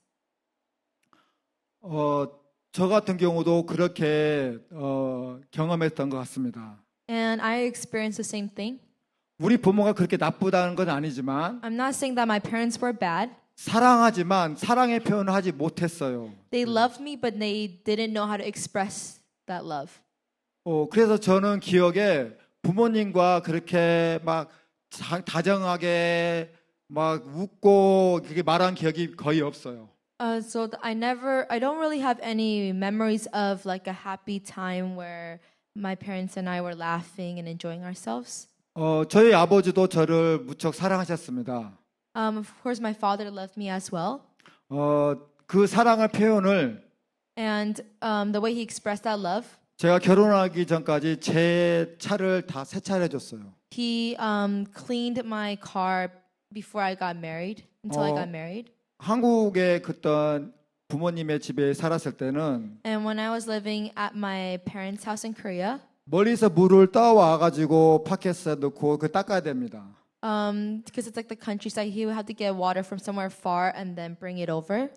저 같은 경우도 그렇게 경험했던 것 같습니다. And I experienced the same thing. 우리 부모가 그렇게 나쁘다는 건 아니지만 I'm not saying that my parents were bad. 사랑하지만 사랑의 표현을 하지 못했어요. They loved me, but they didn't know how to express that love. 그래서 저는 기억에 부모님과 그렇게 막 다정하게 막 웃고 그렇게 말한 기억이 거의 없어요. I don't really have any memories of like a happy time where my parents and I were laughing and enjoying ourselves. 저희 아버지도 저를 무척 사랑하셨습니다. Of course, my father loved me as well. 그 사랑의 표현을 And the way he expressed that love, 제가 결혼하기 전까지 제 차를 다 세차를 해줬어요. he cleaned my car before I got married, until I got married. 한국에 그때 부모님의 집에 살았을 때는 And when I was living at my parents' house in Korea, 멀리서 물을 떠와 가지고 파켓에 넣고 그 닦아야 됩니다. because it's like the countryside, he would have to get water from somewhere far and then bring it over.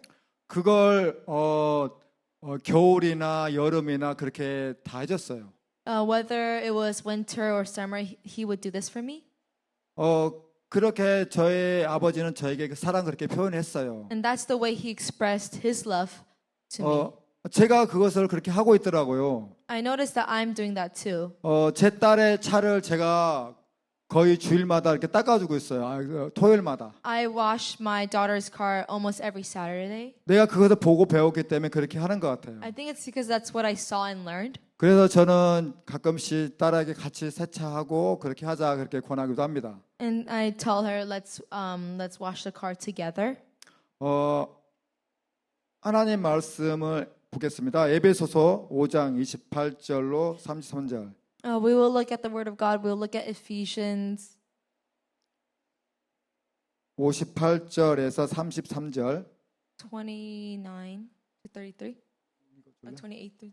그걸 겨울이나 여름이나 그렇게 다 해줬어요. Whether it was winter or summer, he would do this for me. 그렇게 저의 아버지는 저에게 그 사랑 그렇게 표현했어요. And that's the way he expressed his love to me. 제가 그것을 그렇게 하고 있더라고요. I noticed that I'm doing that too. 제 딸의 차를 제가 거의 주일마다 이렇게 닦아주고 있어요. 토요일마다. I wash my daughter's car almost every Saturday. 내가 그것을 보고 배웠기 때문에 그렇게 하는 것 같아요. I think it's because that's what I saw and learned. 그래서 저는 가끔씩 딸에게 같이 세차하고 그렇게 하자 그렇게 권하기도 합니다. And I tell her, let's wash the car together. 하나님 말씀을 보겠습니다. 에베소서 5장 28절로 33절. We will look at the Word of God. We'll look at Ephesians 58절에서 33절. 29 to 33. 28 through.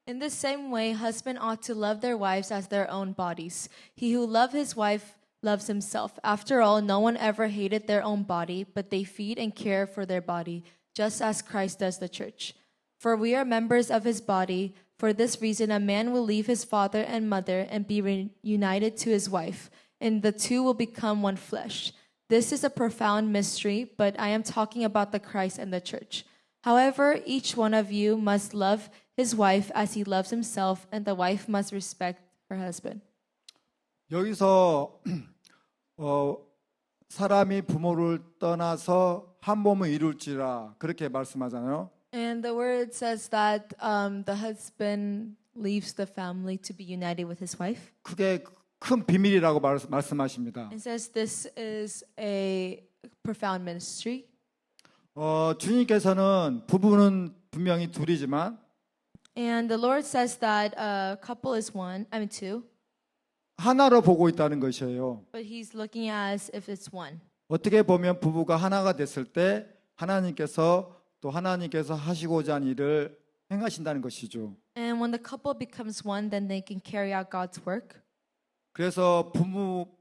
In the same way, husbands ought to love their wives as their own bodies. He who loves his wife loves himself. After all, no one ever hated their own body, but they feed and care for their body, just as Christ does the church. For we are members of his body. For this reason, a man will leave his father and mother and be reunited to his wife, and the two will become one flesh. This is a profound mystery, but I am talking about the Christ and the church. However, each one of you must love his wife as he loves himself, and the wife must respect her husband. 여기서 사람이 부모를 떠나서 한 몸을 이룰지라 그렇게 말씀하잖아요. And the word says that the husband leaves the family to be united with his wife. 그게 큰 비밀이라고 말씀하십니다. It says this is a profound mystery. 주님께서는 부부는 분명히 둘이지만 And the Lord says that a couple is two, 하나로 보고 있다는 것이에요. but He's looking as if it's one. 어떻게 보면 부부가 하나가 됐을 때 하나님께서 하시고자 하는 일을 행하신다는 것이죠. And when the couple becomes one, then they can carry out God's work. 그래서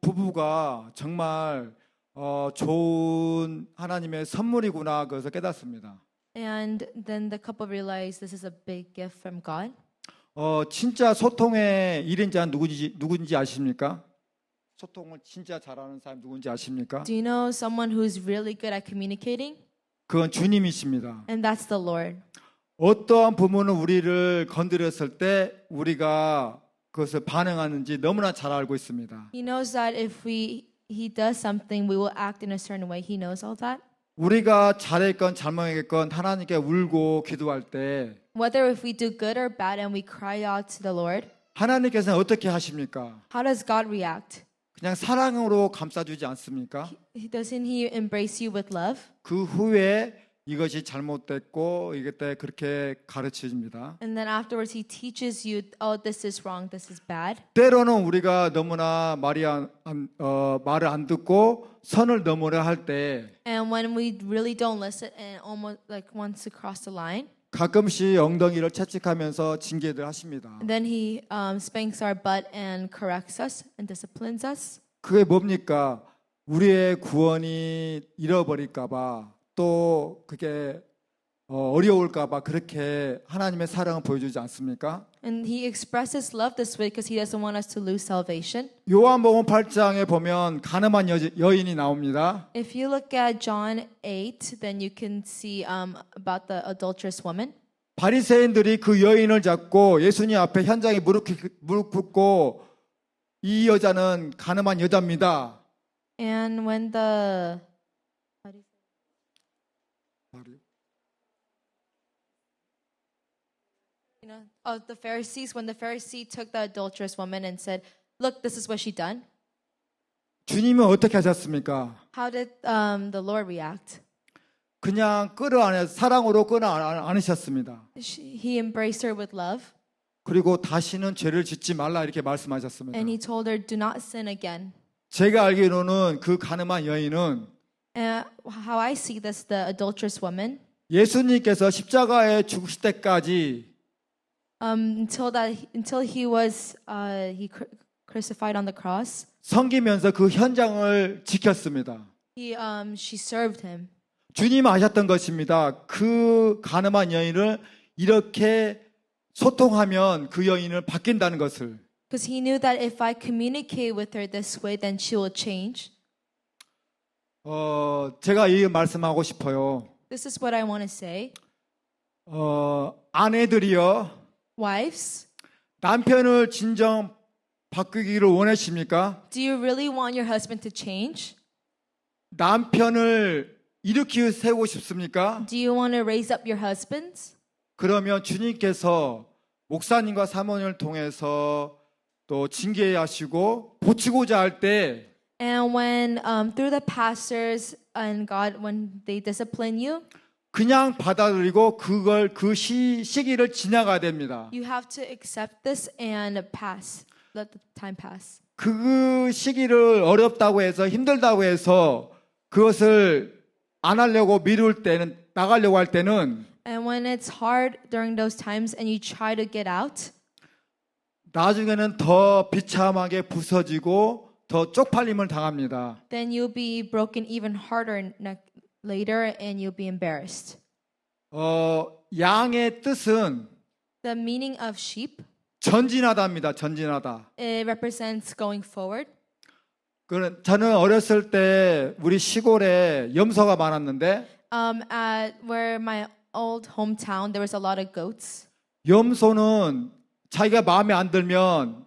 부부가 정말 좋은 하나님의 선물이구나 그것을 깨닫습니다. And then the couple realized this is a big gift from God. 진짜 소통의 1인자는 누군지 아십니까? 소통을 진짜 잘하는 사람 누군지 아십니까? Do you know someone who's really good at communicating? 그건 주님이십니다. And that's the Lord. 어떠한 부모는 우리를 건드렸을 때 우리가 그것을 반응하는지 너무나 잘 알고 있습니다. He knows that if he does something, we will act in a certain way. He knows all that. 우리가 잘했건 잘못했건 하나님께 울고 기도할 때 Whether if we do good or bad and we cry out to the Lord, 하나님께서는 어떻게 하십니까? how does God react? 그냥 사랑으로 감싸주지 않습니까? Doesn't He embrace you with love? 그 후에 이것이 잘못됐고 이때 그렇게 가르쳐줍니다. And then afterwards He teaches you, oh, this is wrong, this is bad. 때로는 우리가 너무나 말을 안 듣고 선을 넘으려 할 때 And when we really don't listen and almost like wants to cross the line, 가끔씩 엉덩이를 채찍하면서 징계를 하십니다. and then He spanks our butt and corrects us and disciplines us. 그게 뭡니까? 우리의 구원이 잃어버릴까 봐 또 그게 어려울까봐 그렇게 하나님의 사랑을 보여주지 않습니까? And he expresses love this way because he doesn't want us to lose salvation. 요한복음 8장에 보면 가늠한 여인이 나옵니다. If you look at John 8, then you can see about the adulterous woman. 바리새인들이 그 여인을 잡고 예수님 앞에 현장에 무릎 꿇고 이 여자는 가늠한 여자입니다. And when the the Pharisees, when the Pharisee took the adulterous woman and said, "Look, this is what she done." 주님은 어떻게 하셨습니까? How did the Lord react? 그냥 사랑으로 끌어안으셨습니다. He embraced her with love, 그리고 다시는 죄를 짓지 말라 이렇게 말씀하셨습니다. and he told her, "Do not sin again." 제가 알기로는 그 가늠한 여인은 How I see this, the adulterous woman, 예수님께서 십자가에 죽으실 때까지 until he was crucified on the cross, 섬기면서 그 현장을 지켰습니다. she served him. 주님 아셨던 것입니다. 그 가늠한 여인을 이렇게 소통하면 그 여인을 바뀐다는 것을. Because he knew that if I communicate with her this way, then she will change. 제가 이 말씀하고 싶어요. This is what I want to say. 아내들이요. Wives, 남편을 진정 바꾸기를 원하십니까? do you really want your husband to change? 남편을 일으키고 세우고 싶습니까? Do you want to raise up your husbands? 그러면 주님께서 목사님과 사모님을 통해서 또 징계하시고 고치고자 할 때 And when through the pastors and God, when they discipline you, 그냥 받아들이고 그 시기를 지나가야 됩니다. you have to accept this and pass. Let the time pass. 그 시기를 어렵다고 해서 힘들다고 해서 그것을 안 하려고 나가려고 할 때는 And when it's hard during those times and you try to get out, 나중에는 더 비참하게 부서지고 더 쪽팔림을 당합니다. then you'll be broken even harder later and you'll be embarrassed. 양의 뜻은 The meaning of sheep, 전진하다입니다. 전진하다. it represents going forward. 저는 어렸을 때 우리 시골에 염소가 많았는데 At where my old hometown, there was a lot of goats. 염소는 자기가 마음에 안 들면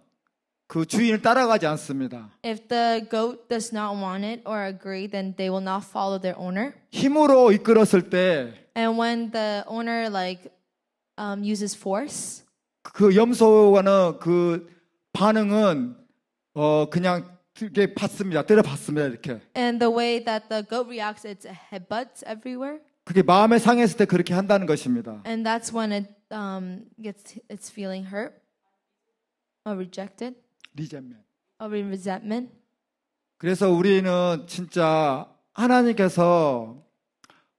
그 주인을 따라가지 않습니다. If the goat does not want it or agree, then they will not follow their owner. 힘으로 이끌었을 때 And when the owner uses force, 그 염소와는 그 반응은 그냥 이렇게 받습니다. 때려 받습니다. 이렇게. and the way that the goat reacts, it's headbutts everywhere, 그게 마음에 상했을 때 그렇게 한다는 것입니다. and that's when it gets it's feeling hurt or rejected 리젠멘. or in resentment. 그래서 우리는 진짜 하나님께서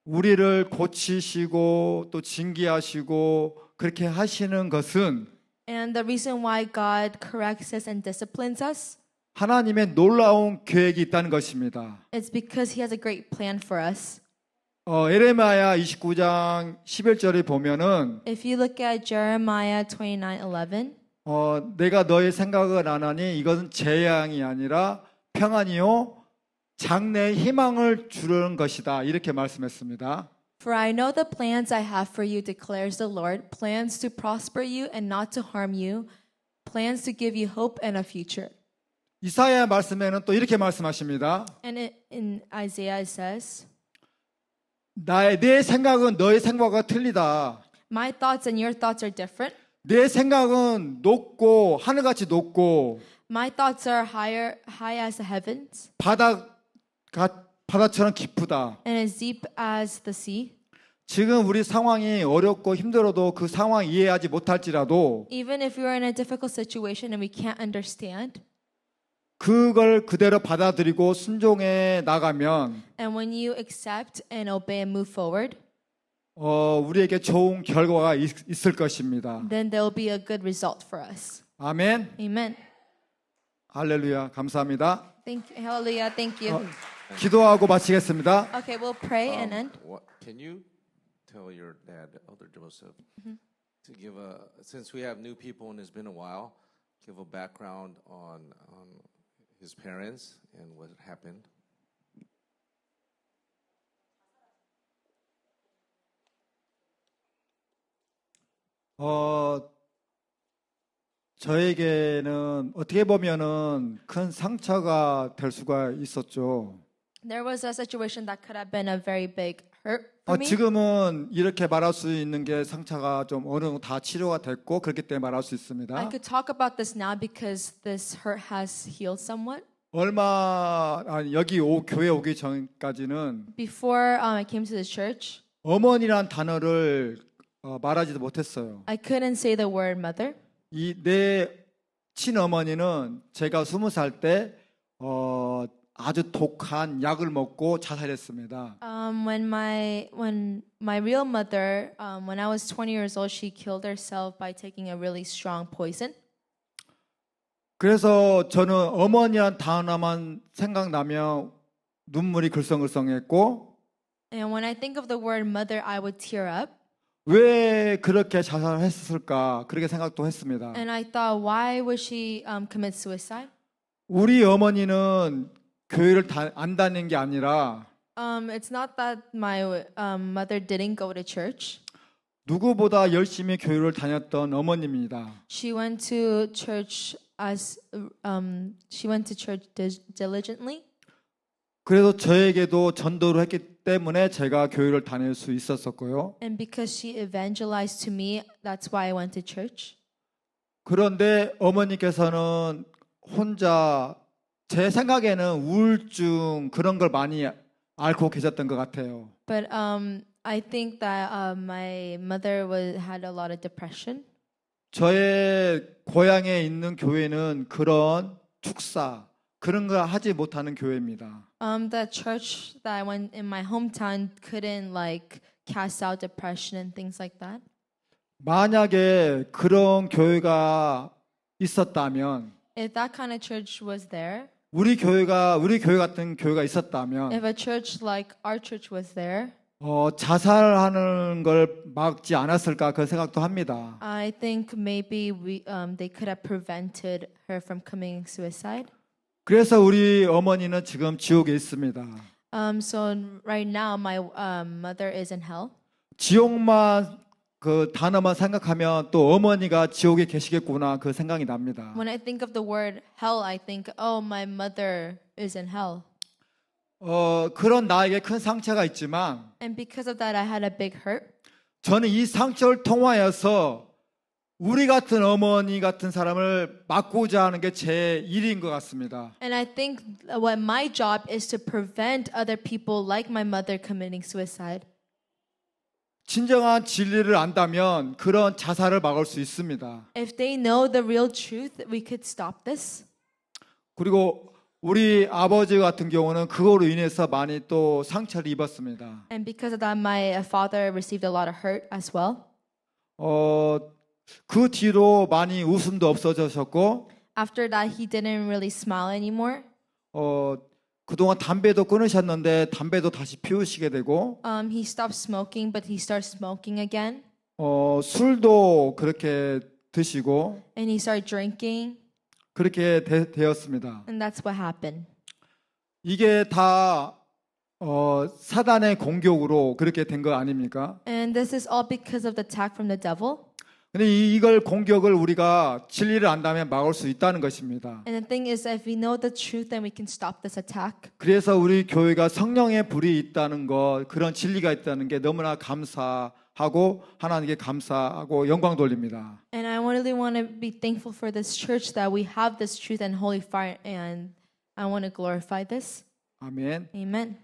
우리를 고치시고 또 징계하시고 그렇게 하시는 것은 And the reason why God corrects us and disciplines us, 하나님의 놀라운 계획이 있다는 것입니다. it's because He has a great plan for us. 에레미야 29장 11절에 보면은 If you look at Jeremiah 29:11, 내가 너의 생각을 안 하니 이것은 재앙이 아니라 평안이요 장래의 희망을 주는 것이다. 이렇게 말씀했습니다. For I know the plans I have for you, declares the Lord, plans to prosper you and not to harm you, plans to give you hope and a future. 이사야 말씀에는 또 이렇게 말씀하십니다. And in Isaiah it says, 내 생각은 너의 생각과 틀리다. my thoughts and your thoughts are different. 내 생각은 높고 하늘같이 높고 My thoughts are high as the heavens 바다처럼 깊다. and as deep as the sea. 지금 우리 상황이 어렵고 힘들어도 그 상황 이해하지 못할지라도 Even if we are in a difficult situation and we can't understand, 그걸 그대로 받아들이고 순종해 나가면 and when you accept and obey and move forward, 우리에게 좋은 결과가 있을 것입니다. then there will be a good result for us. 아멘. Amen. 할렐루야. 감사합니다. Thank you. Hallelujah. Thank you. 기도하고 마치겠습니다. Okay, we'll pray and end. Can you tell your dad, Elder Joseph, to give since we have new people and it's been a while, give a background on his parents and what happened. 저에게는 어떻게 보면은 큰 상처가 될 수가 있었죠. There was a situation that could have been a very big hurt for me. 지금은 이렇게 말할 수 있는 게 상처가 좀 어느 정도 다 치료가 됐고 그렇기 때문에 말할 수 있습니다. I could talk about this now because this hurt has healed somewhat. 여기 교회 오기 전까지는 Before I came to the church, 어머니란 단어를 말하지도 못했어요. I couldn't say the word mother. 내 친어머니는 제가 20살 때 아주 독한 약을 먹고 자살했습니다. When my real mother, when I was 20 years old, she killed herself by taking a really strong poison. 그래서 저는 어머니란 단어만 생각나면 눈물이 글썽글썽했고, And when I think of the word mother, I would tear up. 왜 그렇게 자살했을까 그렇게 생각도 했습니다. And I thought, why would she commit suicide? 우리 어머니는 교회를 안 다닌 게 아니라 It's not that my mother didn't go to church. 누구보다 열심히 교회를 다녔던 어머님입니다. She went to church diligently. 그래서 저에게도 전도를 했기 때문에 제가 교회를 다닐 수 있었었고요. And because she evangelized to me, that's why I went to church. 그런데 어머니께서는 혼자 제 생각에는 우울증 그런 걸 많이 앓고 계셨던 것 같아요. But I think that my mother had a lot of depression. 저의 고향에 있는 교회는 그런 축사 그런 걸 하지 못하는 교회입니다. The church that I went in my hometown couldn't like cast out depression and things like that. 만약에 그런 교회가 있었다면 If that kind of church was there, 우리 교회 같은 교회가 있었다면 if a church like our church was there, 자살하는 걸 막지 않았을까 그 생각도 합니다. I think maybe they could have prevented her from committing suicide. 그래서 우리 어머니는 지금 지옥에 있습니다. So right now my mother is in hell. 지옥만 그 단어만 생각하면 또 어머니가 지옥에 계시겠구나 그 생각이 납니다. When I think of the word hell, I think, oh, my mother is in hell. 그런 나에게 큰 상처가 있지만 And because of that, I had a big hurt. 저는 이 상처를 통하여서 우리 같은 어머니 같은 사람을 막고자 하는 게 제 일인 것 같습니다. And I think what my job is to prevent other people like my mother committing suicide. 진정한 진리를 안다면 그런 자살을 막을 수 있습니다. If they know the real truth, we could stop this. 그리고 우리 아버지 같은 경우는 그거로 인해서 많이 또 상처를 입었습니다. And because of that, my father received a lot of hurt as well. 그 뒤로 많이 웃음도 없어졌었고, After that, he didn't really smile anymore. 그동안 담배도 끊으셨는데 담배도 다시 피우시게 되고, He stopped smoking, but he started smoking again. 술도 그렇게 드시고, And he started drinking. 그렇게 되었습니다. And that's what happened. 이게 다 사단의 공격으로 그렇게 된 거 아닙니까? And this is all because of the attack from the devil. 근데 이걸 공격을 우리가 진리를 안다면 막을 수 있다는 것입니다. And the thing is, if we know the truth, then we can stop this attack. 그래서 우리 교회가 성령의 불이 있다는 것, 그런 진리가 있다는 게 너무나 감사하고 하나님께 감사하고 영광 돌립니다. And I really want to be thankful for this church that we have this truth and holy fire, and I want to glorify this. 아멘. Amen.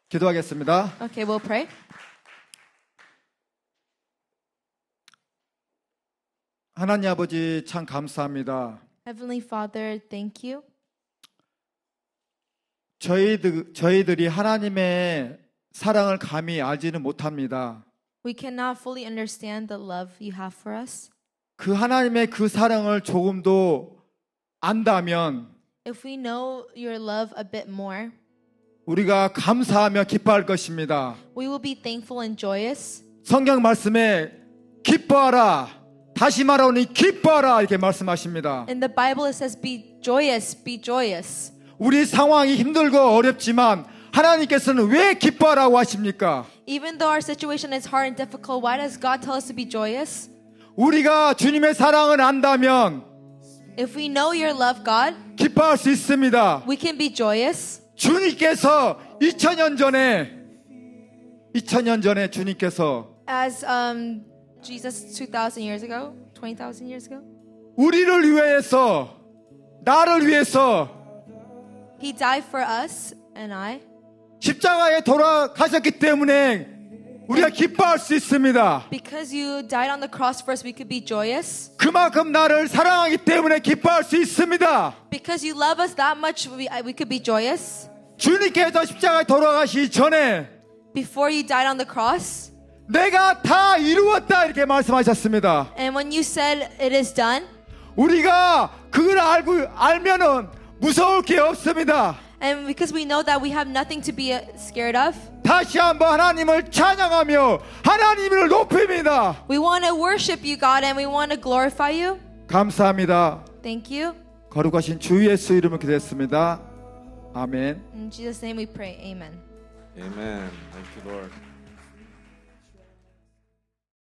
기도하겠습니다. Okay, we'll pray. 하나님 아버지 참 감사합니다. Heavenly Father, thank you. 저희들이 하나님의 사랑을 감히 알지는 못합니다. We cannot fully understand the love you have for us. 그 하나님의 그 사랑을 조금도 안다면 If we know your love a bit more, 우리가 감사하며 기뻐할 것입니다. We will be thankful and joyous. 성경 말씀에 기뻐하라, 다시 말하오니 기뻐하라 이렇게 말씀하십니다. In the Bible it says be joyous, be joyous. 우리 상황이 힘들고 어렵지만 하나님께서는 왜 기뻐하라고 하십니까? Even though our situation is hard and difficult, why does God tell us to be joyous? 우리가 주님의 사랑을 안다면 If we know your love, God, 기뻐할 수 있습니다. we can be joyous. 주님께서 2000년 전에 주님께서 As Jesus 2,000 years ago, 20,000 years ago, 우리를 위해서, 나를 위해서 He died for us and I. 십자가에 돌아가셨기 때문에 우리가 기뻐할 수 있습니다. Because you died on the cross for us, we could be joyous. 그만큼 나를 사랑하기 때문에 기뻐할 수 있습니다. Because you love us that much, we could be joyous. 주님께서 십자가에 돌아가시기 전에 Before you died on the cross, 내가 다 이루었다 이렇게 말씀하셨습니다. and when you said it is done, 우리가 그걸 알면은 무서울 게 없습니다. and because we know that we have nothing to be scared of, 다시 한번 하나님을 찬양하며 하나님을 높입니다. we want to worship you, God, and we want to glorify you. 감사합니다. Thank you. 거룩하신 주 예수 이름으로 기도했습니다. 아멘. In Jesus' name we pray. Amen. Amen. Thank you, Lord.